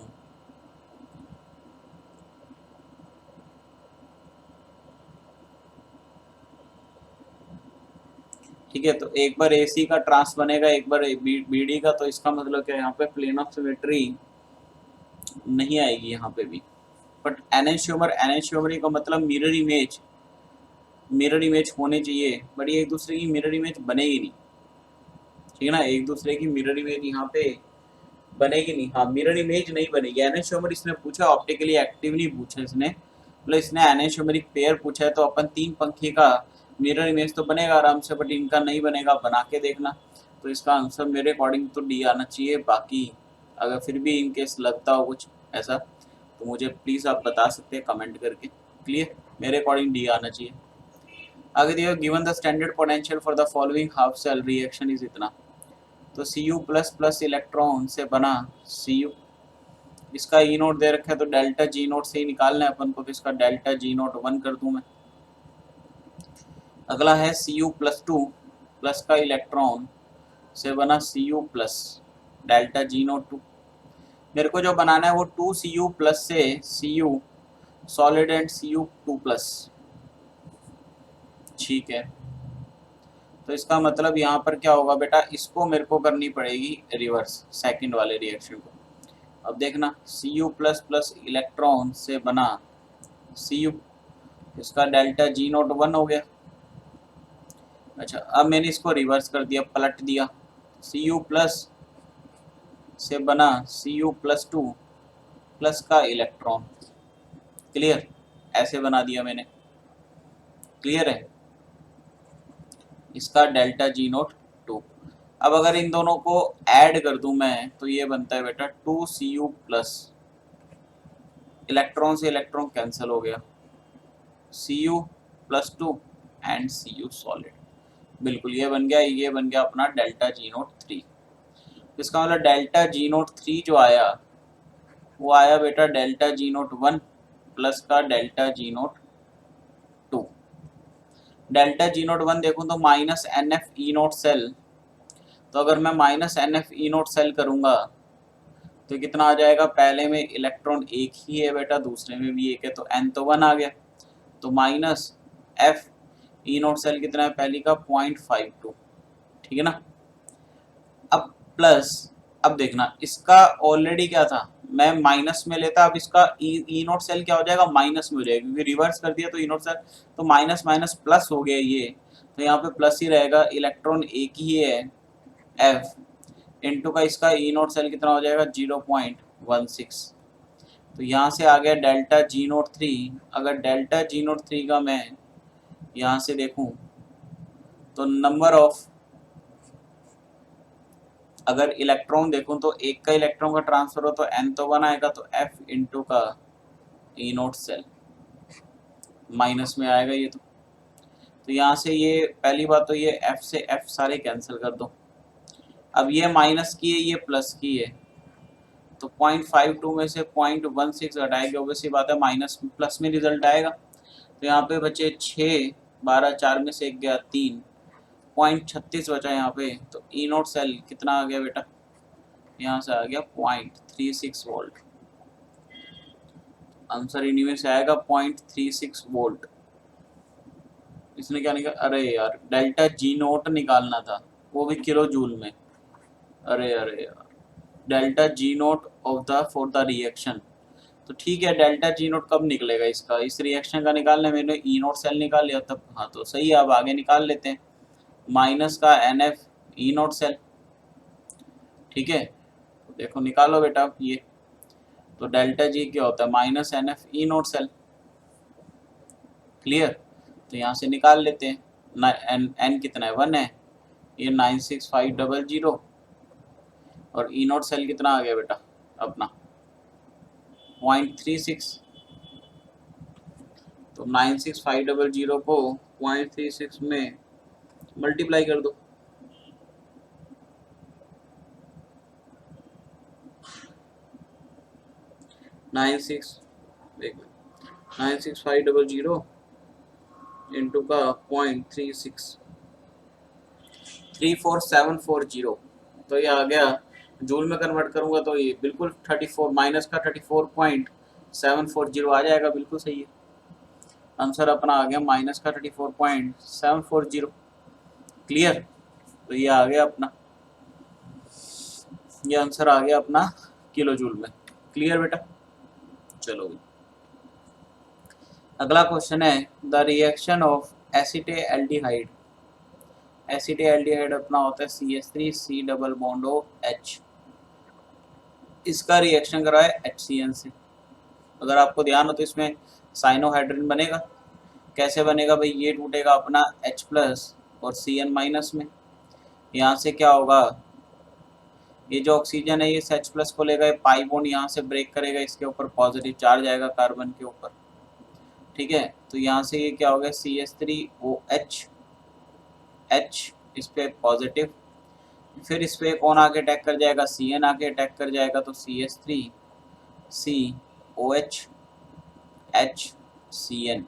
ठीक है, तो एक बार AC का ट्रांस बनेगा, एक बार BD का, तो इसका मतलब क्या, यहाँ पे प्लेन ऑफ सिमेट्री नहीं आएगी यहाँ पे भी, बट एनेंशियोमरी का मतलब मिरर इमेज होने चाहिए, बट ये एक दूसरे की मिरर इमेज बनेगी नहीं, ठीक है ना, एक दूसरे की मिरर इमेज यहाँ पे बनेगी नहीं, हाँ मिरर इमेज नहीं बनेगी। एनेंशियोमर इसने पूछा, ऑप्टिकली एक्टिव नहीं पूछा इसने, मतलब इसने एनेंशियोमेरिक पेयर पूछा है, तो अपन तीन पंखी का मिरर इमेज तो बनेगा आराम से, बट इनका नहीं बनेगा, बना के देखना। तो इसका आंसर मेरे अकॉर्डिंग तो डी आना चाहिए, बाकी अगर फिर भी इनकेस लगता हो कुछ ऐसा तो मुझे प्लीज़ आप बता सकते हैं कमेंट करके, क्लियर, मेरे अकॉर्डिंग डी आना चाहिए। आगे दिया given the standard potential for the following half cell reaction is इतना, तो Cu++ इलेक्ट्रॉन से बना Cu, इसका E नोट दे रखा है, तो डेल्टा G नोट से ही निकालना है अपन को, तो इसका डेल्टा G नोट 1 कर दूं मैं। अगला है Cu+2 प्लस का इलेक्ट्रॉन से बना Cu प्लस डेल्टा G02। मेरे को जो बनाना है वो 2Cu प्लस से Cu solid and Cu2 plus. ठीक है, तो इसका मतलब यहाँ पर क्या होगा बेटा, इसको मेरे को करनी पड़ेगी रिवर्स सेकंड वाले रिएक्शन को। अब देखना Cu प्लस प्लस इलेक्ट्रॉन से बना Cu, इसका डेल्टा G01 हो गया। अच्छा, अब मैंने इसको रिवर्स कर दिया, पलट दिया, Cu प्लस से बना Cu प्लस 2 प्लस का इलेक्ट्रॉन। क्लियर, ऐसे बना दिया मैंने। क्लियर है, इसका डेल्टा G02। अब अगर इन दोनों को ऐड कर दूं मैं तो ये बनता है बेटा 2Cu प्लस, इलेक्ट्रॉन से इलेक्ट्रॉन कैंसिल हो गया, Cu plus 2 and Cu solid. बिल्कुल ये बन गया, ये बन गया अपना डेल्टा G03। इसका मतलब डेल्टा G03 जो आया वो आया बेटा डेल्टा G01 प्लस का डेल्टा G02। डेल्टा G01 देखूं तो माइनस NF E0 सेल, तो अगर मैं माइनस NF E0 सेल करूंगा तो कितना आ जाएगा, पहले में इलेक्ट्रॉन एक ही है बेटा, दूसरे में भी एक है, तो N तो 1 आ गया, तो माइनस F E0 सेल कितना है, पहली का 0.52। ठीक है ना। अब प्लस, अब देखना इसका ऑलरेडी क्या था, मैं माइनस में लेता, अब इसका E0 सेल क्या हो जाएगा, माइनस में हो जाएगा, क्योंकि रिवर्स कर दिया तो E0 सेल तो माइनस माइनस प्लस हो गया ये, तो यहाँ पे प्लस ही रहेगा, इलेक्ट्रॉन एक ही है F, इनटू का इसका E0 सेल कितना हो जाएगा 0.16। तो यहाँ से आ गया डेल्टा G03। अगर डेल्टा G03 का मैं यहाँ से देखूं तो नंबर ऑफ, अगर इलेक्ट्रॉन देखूं तो एक का इलेक्ट्रॉन का ट्रांसफर हो तो N तो 1 आएगा, तो F इंटू का E0 सेल माइनस में आएगा ये। तो यहाँ से ये पहली बात तो ये F से F सारे कैंसिल कर दो। अब ये माइनस की है, ये प्लस की है, तो 0.52 में से 0.16 घटाएंगे, ऑब्वियसली बात है माइनस प्लस में रिजल्ट आएगा। तो यहाँ पे बचे 6, 12, 4 में से 1 गया 3, 0.36 बचा यहाँ पे, तो E0 सेल कितना आ गया बेटा, यहाँ से आ गया 0.36 वोल्ट। आंसर इन्हीं में से आएगा 0.36 वोल्ट। इसने क्या निकाला, अरे यार डेल्टा G0 निकालना था, वो भी किलो जूल में। अरे अरे यार, delta G0 of the for the reaction. तो ठीक है, डेल्टा G0 कब निकलेगा इसका, इस रिएक्शन का निकालने मैंने E0 सेल निकाल लिया तब। हाँ तो सही है, अब आगे निकाल लेते हैं माइनस का NF E0 सेल। ठीक है, तो देखो निकालो बेटा ये, तो डेल्टा G क्या होता है, minus NF E0 cell. Clear, तो यहाँ से निकाल लेते हैं, N कितना है 1 है, ये 96500, और E0 सेल कितना आ गया बेटा अपना 0.36। तो 96500 को 0.36 में मल्टीप्लाई कर दो, नाइन सिक्स 96500 इंटू का 0.36, 34740। तो ये आ गया, जूल में कन्वर्ट करूंगा तो ये बिल्कुल 34 माइनस का 34.740 आ जाएगा, बिल्कुल सही है। आंसर अपना आ गया माइनस का 34.740। क्लियर, तो ये आ गया अपना, ये आंसर आ गया अपना किलो जूल में। क्लियर बेटा, चलो अगला क्वेश्चन है, the reaction of acetaldehyde. Acetaldehyde अपना होता है CH3 C double bond O H, इसका रिएक्शन करा है HCN से। अगर आपको ध्यान हो तो इसमें साइनोहाइड्रिन बनेगा। कैसे बनेगा भाई, ये टूटेगा अपना H प्लस और Cn माइनस में, यहाँ से क्या होगा, ये जो ऑक्सीजन है ये H प्लस को लेगा, पाई बॉन्ड यहाँ से ब्रेक करेगा, इसके ऊपर पॉजिटिव चार्ज आएगा कार्बन के ऊपर। ठीक है, तो यहाँ से ये क्या हो गया CH3OH, H इस पे पॉजिटिव, फिर इस पे कौन आके अटैक कर जाएगा, Cn आके अटैक कर जाएगा, तो CH3COH HCN,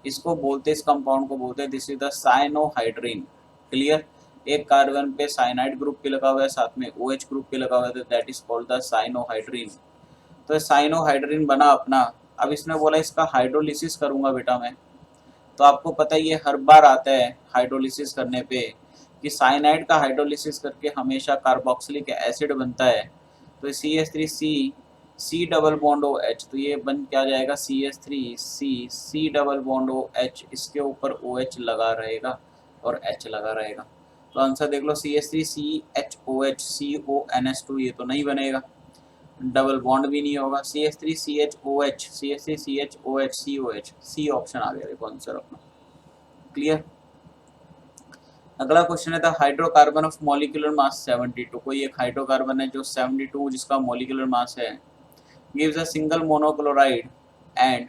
इसको बोलते, इस कंपाउंड को बोलते हैं this is the cyanohydrin. Clear, एक कार्बन पे साइनाइड ग्रुप भी लगा हुआ है, साथ में OH ग्रुप भी लगा हुआ है, तो that is called the cyanohydrin. तो साइनोहाइड्रीन बना अपना। अब इसने बोला इसका हाइड्रोलिसिस करूंगा बेटा मैं। तो आपको पता ही है हर बार आता है हाइड्रोलिसिस करने पे कि साइनाइड का हाइड्रोलिसिस करके हमेशा कार्बोक्सिलिक एसिड बनता है। तो CH3C C double bond OH, तो ये बन क्या जाएगा CH3C C double bond OH, इसके ऊपर OH लगा रहेगा और H लगा रहेगा। तो आंसर देख लो CH3CHOH CONS2, ये तो नहीं बनेगा, डबल बॉन्ड भी नहीं होगा। CH3CHOH CH3CHOH COH, C option आ गया देखो आंसर अपना। क्लियर। अगला क्वेश्चन है the hydrocarbon of molecular mass 72। कोई एक हाइड्रोकार्बन है जो 72 जिसका मॉलिक्यूलर मास है, gives a single monochloride and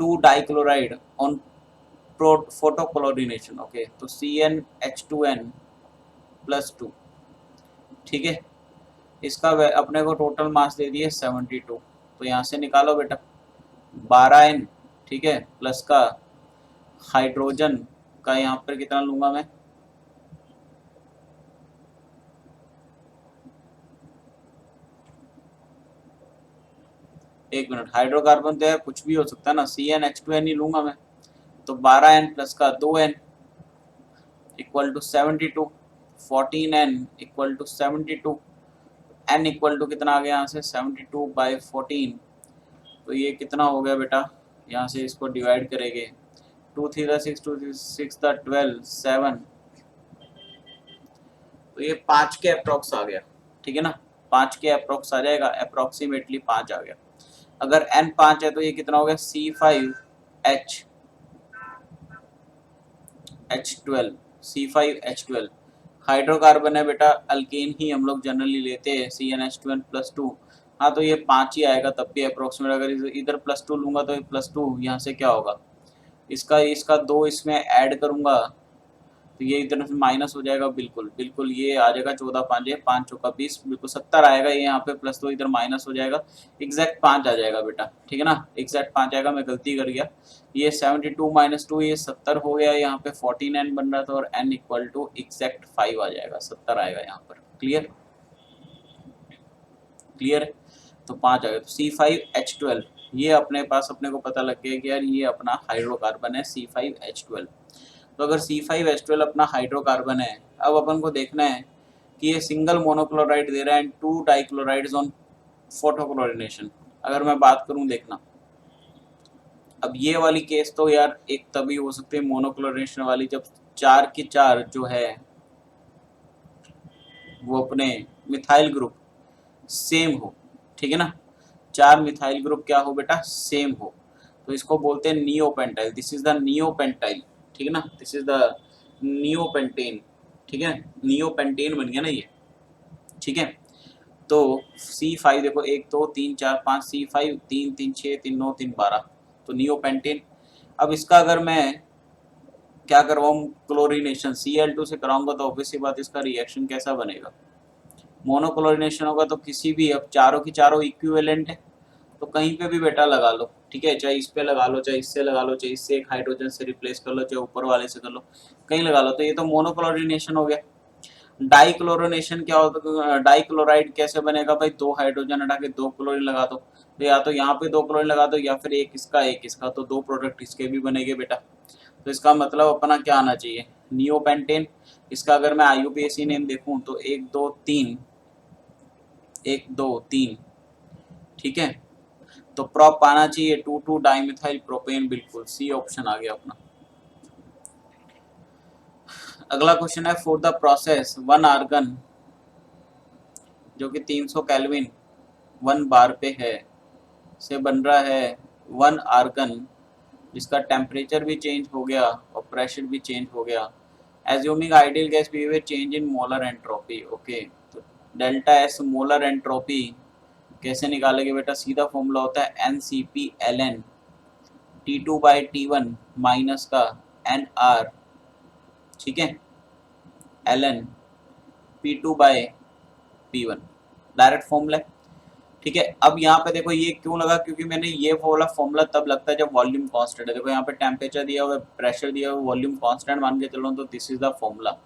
2 dichloride on photochlorination. Okay, तो CnH2n प्लस 2। ठीक है, इसका अपने को टोटल मास दे दिए 72। तो यहाँ से निकालो बेटा 12n, ठीक है, प्लस का हाइड्रोजन का यहाँ पर कितना लूंगा मैं, एक मिनट, हाइड्रोकार्बन तो यार कुछ भी हो सकता है ना, CnH2n ही लूंगा मैं। तो 12n प्लस का 2n equal to 72, 14n equal to 72, n equal to कितना आ गया यहाँ से 72/14। तो ये कितना हो गया बेटा, यहाँ से इसको डिवाइड करेंगे, 2 3 6 2 6 12 7, तो ये 5 के अप्रोक्स आ गया। ठीक है ना, 5 के अप्रोक्स आ जाएगा, अप्रोक्सीमेटली 5 आ गया। अगर n 5 है तो ये कितना हो गया C5H12, C5H12 हाइड्रोकार्बन है बेटा, अल्केन ही हम लोग जनरली लेते हैं, CnH2n प्लस 2। हाँ तो ये 5 ही आएगा तब भी अप्रोक्सीमेट। अगर इधर प्लस 2 लूंगा तो प्लस 2 यहाँ से क्या होगा, इसका इसका 2 इसमें ऐड करूंगा तो ये इधर से माइनस हो जाएगा, बिल्कुल बिल्कुल ये आ जाएगा 14 5 5 चौका 20, बिल्कुल 70 आएगा। ये यहाँ पे प्लस 2 इधर माइनस हो जाएगा, एग्जैक्ट 5 आ जाएगा बेटा। ठीक है ना, एग्जैक्ट 5 आएगा, मैं गलती कर गया। ये 72 माइनस 2 ये 70 हो गया, यहाँ पे 14n बन रहा था और n इक्वल टू एग्जैक्ट 5 आ जाएगा, 70 आएगा यहाँ पर। क्लियर, क्लियर है। तो 5 आ गया, तो C5H12 ये अपने पास अपने को पता लग गया कि यार ये अपना हाइड्रोकार्बन है C5H12। तो अगर C5H12 अपना हाइड्रोकार्बन है, अब अपन को देखना है कि ये सिंगल मोनोक्लोराइड दे रहा है एंड 2 डाइक्लोराइड्स ऑन फोटोक्लोरिनेशन। अगर मैं बात करूं देखना, अब ये वाली केस तो यार एक तभी हो सकती है मोनोक्लोरिनेशन वाली, जब 4 की 4 जो है वो अपने मिथाइल ग्रुप सेम हो। ठीक है ना, 4 मिथाइल ग्रुप क्या हो बेटा, सेम हो। तो इसको बोलते हैं neopentyl, this is the neopentyl. ठीक है ना, दिस इज द नियोपेंटेन। ठीक है, नियोपेंटेन बन गया ना ये। ठीक है, तो C5 देखो 1 2 3 4 5, C5 3 3 6 3 9 3 12, तो नियोपेंटेन। अब इसका अगर मैं क्या करवाऊँ क्लोरीनेशन, Cl2 से कराऊंगा तो ऑब्वियसली बात इसका रिएक्शन कैसा बनेगा, मोनोक्लोरिनेशन होगा। तो किसी भी, अब चारों की चारों इक्विवेलेंट है तो कहीं पे भी बेटा लगा लो। ठीक है, चाहे इस पे लगा लो, चाहे इससे लगा लो, चाहे इससे एक हाइड्रोजन से रिप्लेस कर लो, चाहे ऊपर वाले से कर लो, कहीं लगा लो। तो ये तो मोनोक्लोरिनेशन हो गया। डाइक्लोरोनेशन क्या होता है, डाइक्लोराइड कैसे बनेगा भाई, 2 हाइड्रोजन हटा के 2 क्लोरीन लगा दो, तो या तो यहाँ पे 2 क्लोरीन लगा दो या फिर एक इसका, तो 2 प्रोडक्ट इसके भी बनेंगे बेटा। तो इसका मतलब अपना क्या आना चाहिए, नियोपेंटेन। इसका अगर मैं IUPAC नेम देखूं तो 1 2 3, 1 2 3। ठीक है, तो प्रॉप आना चाहिए 2 डाइमिथाइल प्रोपेन, बिल्कुल सी ऑप्शन आ गया अपना। अगला क्वेश्चन है फॉर द प्रोसेस 1 आर्गन जो कि 300 केल्विन 1 बार पे है से बन रहा है 1 आर्गन जिसका टेम्परेचर भी चेंज हो गया और प्रेशर भी चेंज हो गया, assuming ideal gas behaviour change in molar entropy. Okay, तो डेल्टा एस मोलर एंट्रोपी कैसे निकालेंगे बेटा, सीधा फॉर्मूला होता है NCP T2/T1 माइनस का NR, ठीक है, ln P2/P1, डायरेक्ट फॉर्मूला। ठीक है। अब यहाँ पे देखो ये क्यों लगा, क्योंकि मैंने ये वाला फॉर्मूला तब लगता है जब वॉल्यूम कांस्टेंट है। देखो यहाँ पे टेम्परेचर दिया हुआ है, प्रेशर दिया हुआ है, वॉल्यूम कांस्टेंट मान के चलो, तो दिस इज द फॉर्मूला।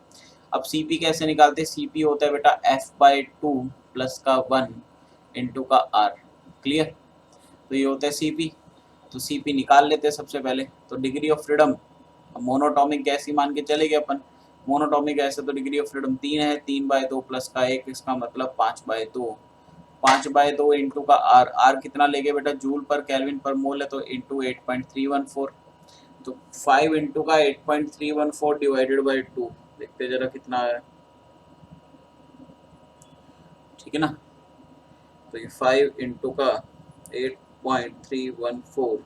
अब सीपी कैसे निकालते हैं? सीपी होता है बेटा F/2 प्लस का 1 इंटू का R। क्लियर? तो ये होता है सीपी। तो सीपी निकाल लेते हैं सबसे पहले। तो degree of freedom, monatomic gas ही मान के चले गए अपन। मोनोटॉमिक गैस है तो डिग्री ऑफ फ्रीडम 3 है, 3/2 प्लस का 1, इसका मतलब 5/2। 5/2 इंटू का आर, आर कितना लेंगे बेटा? जूल पर केल्विन पर मोल है, तो इंटू 8.314। तो 5 इंटू का 8.314 डिवाइडेड बाई 2, देखते जरा कितना है। ठीक है ना? तो ये 5 इंटू का 8.314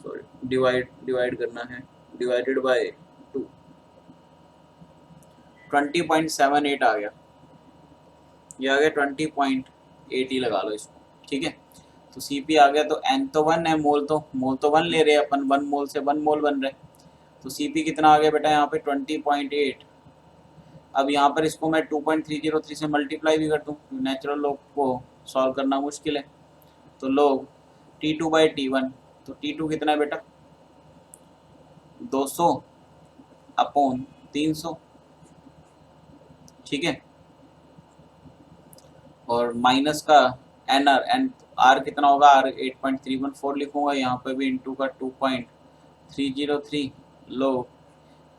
सॉरी डिवाइड करना है, डिवाइडेड बाय 2, 20.78 आ गया। ये आ गया 20.8 ही लगा लो इसको। ठीक है, तो सीपी आ गया। तो एन तो 1 है, मोल तो 1 ले रहे हैं अपन, 1 मोल से 1 मोल बन रहे। तो सीपी कितना आ गया बेटा यहाँ पे? 20.8। अब यहाँ पर इसको मैं 2.303 से मल्टीप्लाई भी कर दूँ, नेचुरल लॉग को सॉल्व करना मुश्किल है। तो लॉग T2/T1, तो T2 कितना है बेटा? 200 अपॉन 300। ठीक है, और माइनस का एन आर, एन आर कितना होगा? आर 8.314 लिखूंगा, यहाँ पे भी इंटू का 2.303 लो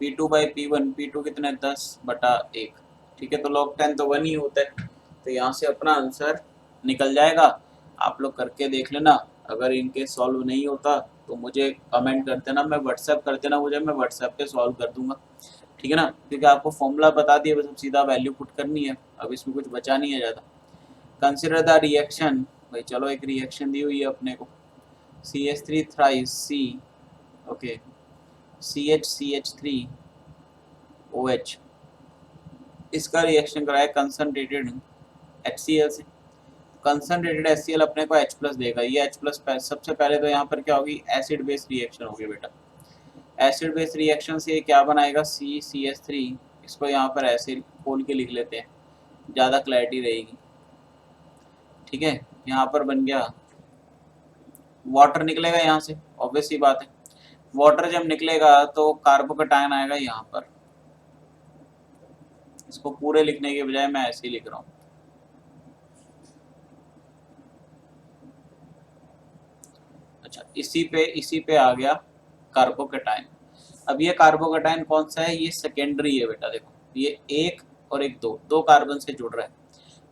P2/P1, P2 कितने? 10/1। ठीक है, तो log 10 तो 1 ही होता है, तो यहाँ से अपना आंसर निकल जाएगा। आप लोग करके देख लेना। अगर इनके सॉल्व नहीं होता तो मुझे कमेंट कर देना, मैं व्हाट्सएप कर देना मुझे, मैं व्हाट्सएप पे सॉल्व कर दूंगा। ठीक है ना? क्योंकि आपको फॉर्मूला बता दिया, बस अब सीधा वैल्यू पुट करनी है, अब इसमें कुछ बचा नहीं है ज़्यादा। कंसिडर द रिएक्शन, भाई चलो एक रिएक्शन दी हुई है अपने को, CH3 thrice C, okay, CH3OH, इसका रिएक्शन कराया कंसनट्रेटेड HCl से। कंसनट्रेटेड HCl अपने को H प्लस देगा। ये H प्लस सबसे पहले तो यहाँ पर क्या होगी? एसिड बेस रिएक्शन होगी बेटा। एसिड बेस रिएक्शन से क्या बनाएगा? CCH3, इसको यहाँ पर ऐसे खोल के लिख लेते हैं, ज़्यादा क्लैरिटी रहेगी। ठीक है, यहाँ पर बन गया वाटर, निकलेगा यहाँ से, ऑब्वियस सी बात है। वाटर जब निकलेगा तो कार्बोकैटायन आएगा यहाँ पर। इसको पूरे लिखने के बजाय मैं ऐसे ही लिख रहा हूँ। अच्छा, इसी पे आ गया कार्बोकैटायन। अब ये कार्बोकैटायन कौन सा है? ये सेकेंडरी है बेटा। देखो ये एक और एक दो कार्बन से जुड़ रहा है।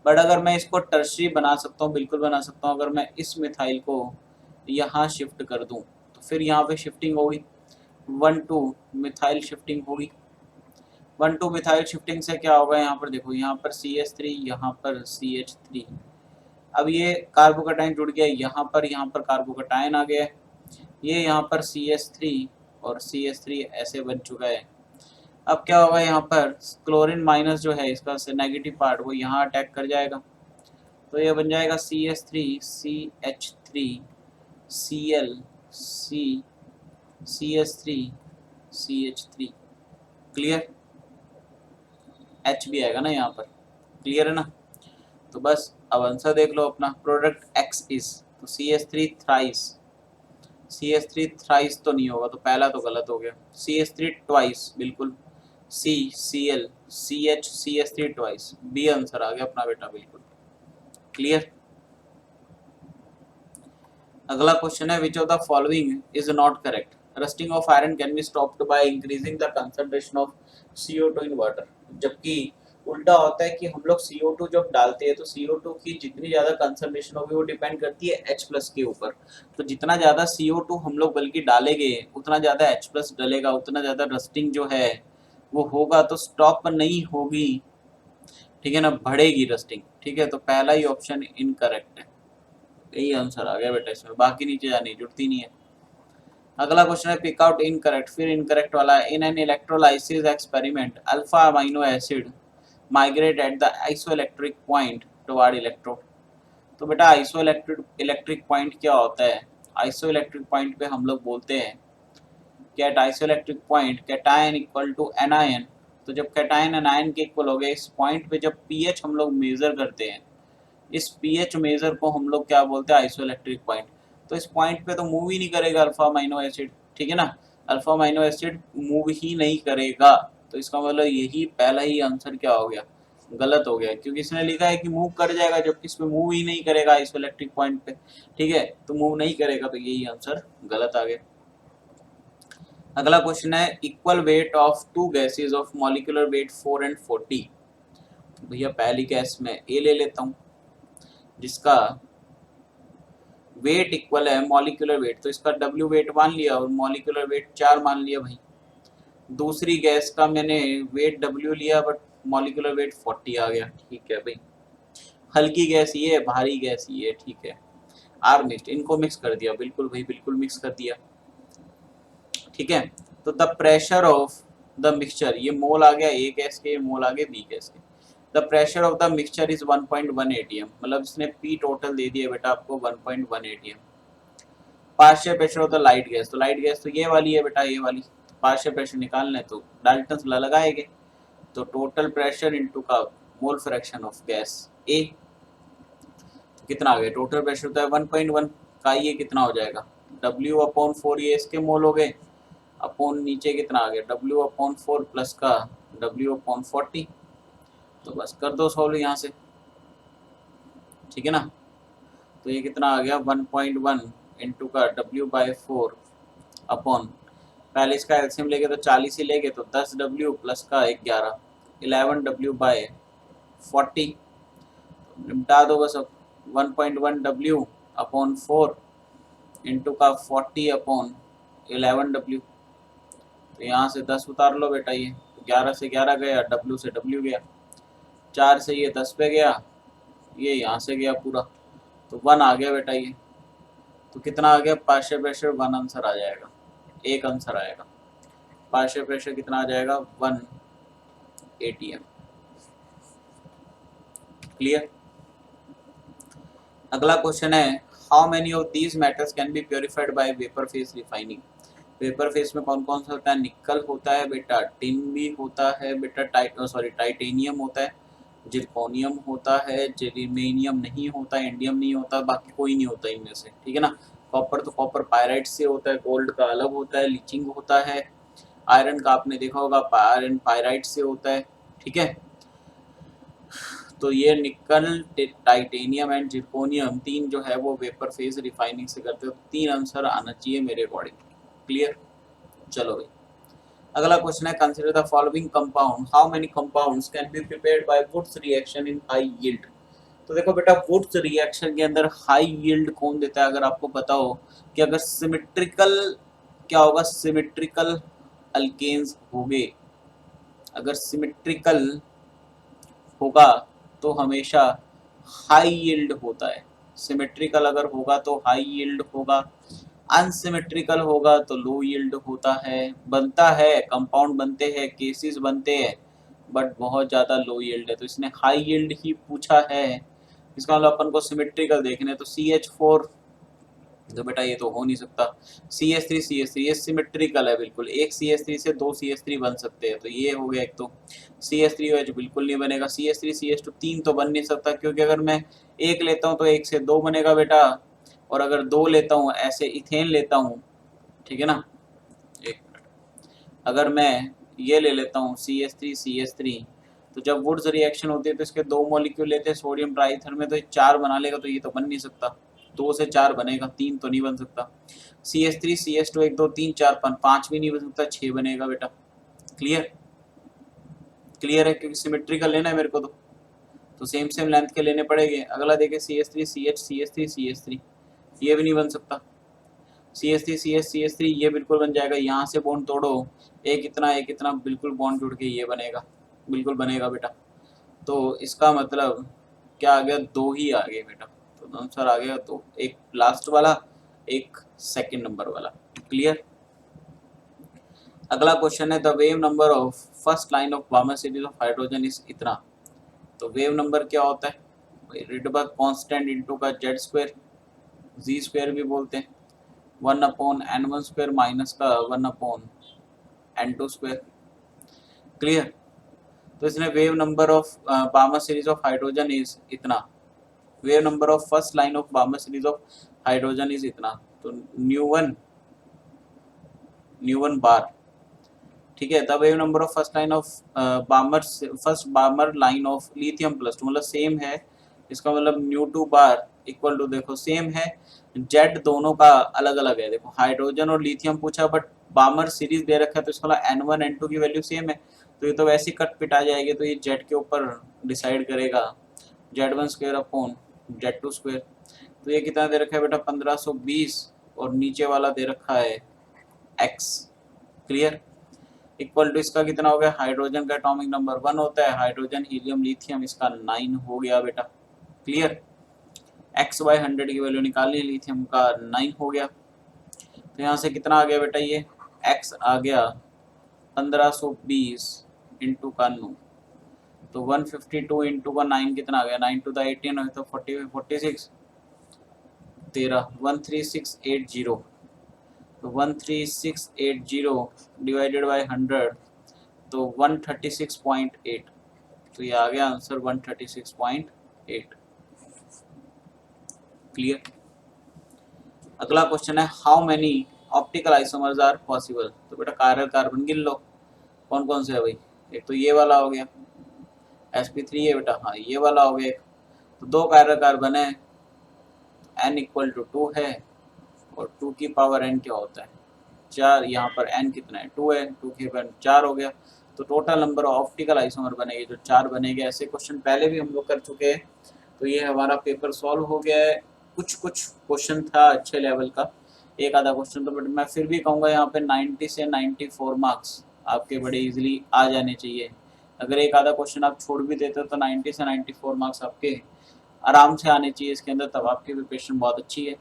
बट अगर मैं इसको टर्शरी बना सकता हूँ, बिल्कुल बना सकता हूँ। अगर मैं इस मिथाइल को यहाँ शिफ्ट कर दूँ तो फिर यहाँ पे शिफ्टिंग होगी, 1-2 मिथाइल शिफ्टिंग होगी। 1-2 मिथाइल शिफ्टिंग से क्या होगा? यहाँ पर देखो, यहाँ पर CH3, यहाँ पर CH3। अब ये कार्बोकैटायन जुड़ गया यहाँ पर कार्बोकैटायन आ गया है। ये यहाँ पर CH3 और CH3 ऐसे बन चुका है। अब क्या होगा? यहाँ पर क्लोरीन माइनस जो है इसका नेगेटिव पार्ट, वो यहाँ अटैक कर जाएगा। तो ये बन जाएगा CH3 CH3 Cl C CH3 CH3। Clear? H भी आएगा ना यहाँ पर। क्लियर है ना? तो बस अब आंसर देख लो अपना। प्रोडक्ट X इज, तो CH3 थ्राइस, CH3 थ्राइस तो नहीं होगा, तो पहला तो गलत हो गया। CH3 ट्वाइस, बिल्कुल। CL CH CH3 twice, B answer आ गया अपना बेटा, बिल्कुल क्लियर। अगला क्वेश्चन है, which of the following is not correct? Rusting of iron can be stopped by increasing the concentration of CO2 in water. जबकि उल्टा होता है कि हम लोग CO2 जब डालते हैं तो CO2 की जितनी ज़्यादा कंसंट्रेशन होगी वो डिपेंड करती है H प्लस के ऊपर। तो जितना ज़्यादा CO2 हम लोग बल्कि डालेंगे उतना ज़्यादा H प्लस डलेगा, उतना ज़्यादा रस्टिंग जो है वो होगा, तो स्टॉप नहीं होगी। ठीक है ना, बढ़ेगी रस्टिंग। ठीक है, तो पहला ही ऑप्शन इनकरेक्ट है। यही आंसर आ गया बेटा इसमें, बाकी नीचे जानी जुड़ती नहीं है। अगला क्वेश्चन है, पिक आउट इनकरेक्ट, फिर इनकरेक्ट वाला है। In an electrolysis experiment alpha amino acid migrate at the isoelectric point toward electrode. तो बेटा इलेक्ट्रिक पॉइंट क्या होता है? आइसोइलेक्ट्रिक पॉइंट पे हम लोग बोलते हैं कि at isoelectric point cation equal to anion तो जब कैटायन एनायन के इक्वल हो गया, इस पॉइंट पे जब पीएच हम लोग मेजर करते हैं, इस पीएच मेजर को हम लोग क्या बोलते हैं, आइसोइलेक्ट्रिक पॉइंट। तो इस पॉइंट पे तो मूव ही नहीं करेगा अल्फा अमीनो एसिड, ठीक है ना, अल्फा अमीनो एसिड मूव ही नहीं करेगा। तो इसका मतलब यही पहला ही आंसर क्या हो गया, गलत हो गया, क्योंकि इसने लिखा है कि मूव कर जाएगा, जबकि इसमें मूव ही नहीं करेगा आइसोइलेक्ट्रिक पॉइंट पे, ठीक है, तो मूव नहीं करेगा, तो यही आंसर गलत आ गया। अगला क्वेश्चन है equal weight of two gases of molecular weight 4 and 40। तो भैया पहली गैस में ए ले लेता हूँ जिसका वेट इक्वल है मॉलिक्यूलर वेट, तो इसका डब्ल्यू वेट मान लिया और मॉलिक्यूलर वेट 4 मान लिया भाई। दूसरी गैस का मैंने वेट डब्ल्यू लिया बट मॉलिक्यूलर वेट 40 आ गया, ठीक है भाई। हल्की गैस ये है, भारी गैस ये है, ठीक है। आर मिक्स्ड, इनको मिक्स कर दिया, बिल्कुल भाई बिल्कुल मिक्स कर दिया, ठीक है। तो the pressure of the mixture, ये मोल आ गया ए गैस के, मोल आ गए बी गैस के। The pressure of the mixture is 1.1 atm, मतलब इसने पी टोटल दे दिया बेटा आपको 1.1 atm। Partial pressure of the light gas, तो लाइट गैस तो ये वाली है बेटा, ये वाली। पार्शियल प्रेशर निकालना है तो डाल्टन ला लगाएंगे, तो टोटल प्रेशर इनटू का मोल फ्रैक्शन ऑफ गैस ए, तो कितना आ गया, टोटल प्रेशर तो है 1.1 का, ये कितना हो जाएगा W/4, ये इसके मोल हो गए, अपॉन नीचे कितना आ गया W/4 प्लस का W/40। तो बस कर दो सॉल्व यहाँ से, ठीक है ना। तो ये कितना आ गया 1.1 इंटू का W/4 अपॉन, पहले इसका एलसीएम लेके तो 40 ही लेके, तो 10W प्लस का 11 11W/40, निपटा दो बस अब। 1.1W अपॉन 4 इंटू का 40 अपॉन 11W, तो यहाँ से 10 उतार लो बेटा, ये 11 से 11 गया, W से W गया, 4 से ये 10 पे गया, ये यहाँ से गया पूरा, तो 1 आ गया बेटा ये। तो कितना आ गया, पार्शियल प्रेशर 1 आंसर आ जाएगा, एक आंसर आएगा। पार्शियल प्रेशर कितना आ जाएगा 1 atm। क्लियर। अगला क्वेश्चन है how many of these metals can be purified bye vapour face refining. Vapour face में कौन कौन सा होता है, निकल होता है बेटा, टिन भी होता है बेटा, टाइटेनियम होता है, जिरकोनियम होता है, जेरिमेनियम नहीं होता, इंडियम नहीं होता, बाकी कोई नहीं होता इनमें से, ठीक है ना। कॉपर तो कॉपर पायराइट से होता है, गोल्ड का अलग होता है, लीचिंग होता है, आयरन का आपने देखा होगा आयरन पायराइट से होता है, ठीक है। तो ये निकल, टाइटेनियम एंड जिरकोनियम तीन जो है वो वेपर फेज रिफाइनिंग से करते हो, 3 आंसर आना चाहिए मेरे अकॉर्डिंग। क्लियर। चलो भाई अगला क्वेश्चन है consider the following compound, how many compounds can be prepared by Wurtz reaction in high yield. तो देखो बेटा वुड्स रिएक्शन के अंदर हाई यील्ड कौन देता है, अगर आपको पता हो कि अगर सिमेट्रिकल, क्या होगा, सिमेट्रिकल अल्केन्स होंगे, अगर सिमेट्रिकल होगा तो हमेशा हाई यील्ड होता है। सिमेट्रिकल अगर होगा तो हाई यील्ड होगा, अनसिमेट्रिकल होगा तो लो यील्ड होता है। बनता है, कंपाउंड बनते हैं, केसेस बनते हैं, बट बहुत ज़्यादा लो यील्ड है, तो इसने हाई यील्ड ही पूछा है। इसका मतलब अपन को सिमेट्रिकल देखने, तो CH4, तो बेटा ये तो हो नहीं सकता। CH3 ये सिमेट्रिकल है बिल्कुल, एक CH3 से 2 CH3 बन सकते हैं, तो ये हो गया एक। तो CH3OH बिल्कुल नहीं बनेगा, CH3CH2 3 तो बन नहीं सकता, क्योंकि अगर मैं एक लेता हूँ तो एक से 2 बनेगा बेटा, और अगर 2 लेता हूँ, ऐसे इथेन लेता हूँ, ठीक है ना, एक अगर मैं ये ले लेता हूँ CH3CH3, तो जब वुड्स रिएक्शन होती है तो इसके 2 मॉलिक्यूल लेते हैं सोडियम ट्राइथर में, तो ये 4 बना लेगा, तो ये तो बन नहीं सकता। 2 से 4 बनेगा, 3 तो नहीं बन सकता। CH3CH2 1 2 3 4 5 भी नहीं बन सकता, 6 बनेगा बेटा। क्लियर। क्लियर है, क्योंकि सिमेट्रिकल लेना है मेरे को, तो सेम सेम लेंथ के लेने पड़ेंगे। अगला देखें CH3CH, ये भी नहीं बन सकता। CH3 ये बिल्कुल बन जाएगा, यहाँ से बॉन्ड तोड़ो, एक इतना बिल्कुल बॉन्ड जुड़ के ये बनेगा, बिल्कुल बनेगा बेटा। तो इसका मतलब क्या आ गया, 2 ही आ गए बेटा, तो आंसर आ गया 2, एक लास्ट वाला, एक सेकंड नंबर वाला। क्लियर। अगला क्वेश्चन है the wave number of first line of gamma series of hydrogen is इतना। तो वेव नंबर क्या होता है, रिडबर्ग कांस्टेंट इनटू का Z², Z² भी बोलते हैं, 1/N1² माइनस का 1/N2²। क्लियर। तो इसने wave number of Balmer series of hydrogen is इतना, wave number of first line of Balmer series of hydrogen is इतना, तो न्यू वन बार, ठीक है। The wave number of first line of Balmer line of lithium plus two, मतलब सेम है, इसका मतलब nu two bar equal to, देखो सेम है, जेड दोनों का अलग अलग है, देखो हाइड्रोजन और लिथियम पूछा बट बार्मर सीरीज दे रखा है, तो इसका मतलब N1 N2 की वैल्यू सेम है, तो ये तो वैसे ही कट पिटा जाएगी, तो ये जेड के ऊपर डिसाइड करेगा, Z1 square upon Z2 square. तो ये कितना दे रखा है बेटा 1520, और नीचे वाला दे रखा है x, क्लियर। इक्वल टू इसका कितना हो गया, हाइड्रोजन का एटॉमिक नंबर 1 होता है, हाइड्रोजन हीलियम लिथियम इसका 9 हो गया बेटा, क्लियर। x बाई 100 की वैल्यू निकालनी, लिथियम का 9 हो गया, तो यहाँ से कितना आ गया बेटा, ये x आ गया 1520 इंटू का 9, तो 152 इंटू का 9 कितना आ गया, 9 टू द 18 तो 46 13 13680, तो 13680 डिवाइडेड बाई 100, तो 136.8, तो ये आ गया आंसर 136.8, क्लियर। अगला क्वेश्चन है how many optical isomers are possible, तो बेटा कायरल कार्बन गिन लो, कौन कौन से है भाई, एक तो ये वाला हो गया sp3 है बेटा, हाँ ये वाला हो गया एक, तो 2 कायरल कार्बन है, n इक्वल टू 2 है, और 2 की पावर n क्या होता है 4, यहाँ पर n कितना है 2 है, 2 के पावर 4 हो गया, तो टोटल नंबर ऑप्टिकल आइसोमर बनेगी जो 4 बनेगा। ऐसे क्वेश्चन पहले भी हम लोग कर चुके हैं, तो ये हमारा पेपर सॉल्व हो गया है। कुछ क्वेश्चन था अच्छे लेवल का, एक आधा क्वेश्चन, तो बट मैं फिर भी कहूँगा यहाँ पे 90 से 94 मार्क्स आपके बड़े इजीली आ जाने चाहिए। अगर एक आधा क्वेश्चन आप छोड़ भी देते हो तो 90 से 94 मार्क्स आपके आराम से आने चाहिए इसके अंदर, तब आपकी प्रिपरेशन बहुत अच्छी है।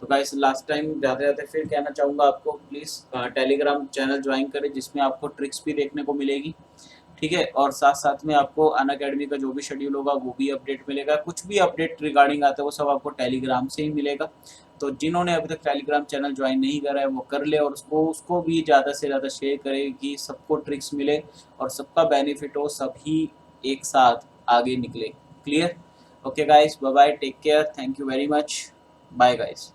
तो गाइस लास्ट टाइम जाते जाते फिर कहना चाहूँगा आपको, प्लीज़ टेलीग्राम चैनल ज्वाइन करें जिसमें आपको ट्रिक्स भी देखने को मिलेगी, ठीक है, और साथ साथ में आपको अनअकैडमी का जो भी शेड्यूल होगा वो भी अपडेट मिलेगा, कुछ भी अपडेट रिगार्डिंग आता है वो सब आपको टेलीग्राम से ही मिलेगा। तो जिन्होंने अभी तक टेलीग्राम चैनल ज्वाइन नहीं करा है वो कर ले, और उसको भी ज़्यादा से ज़्यादा शेयर करें कि सबको ट्रिक्स मिले और सबका बेनिफिट हो, सभी एक साथ आगे निकले, clear. Okay guys, bye bye, take care, thank you very much, bye guys.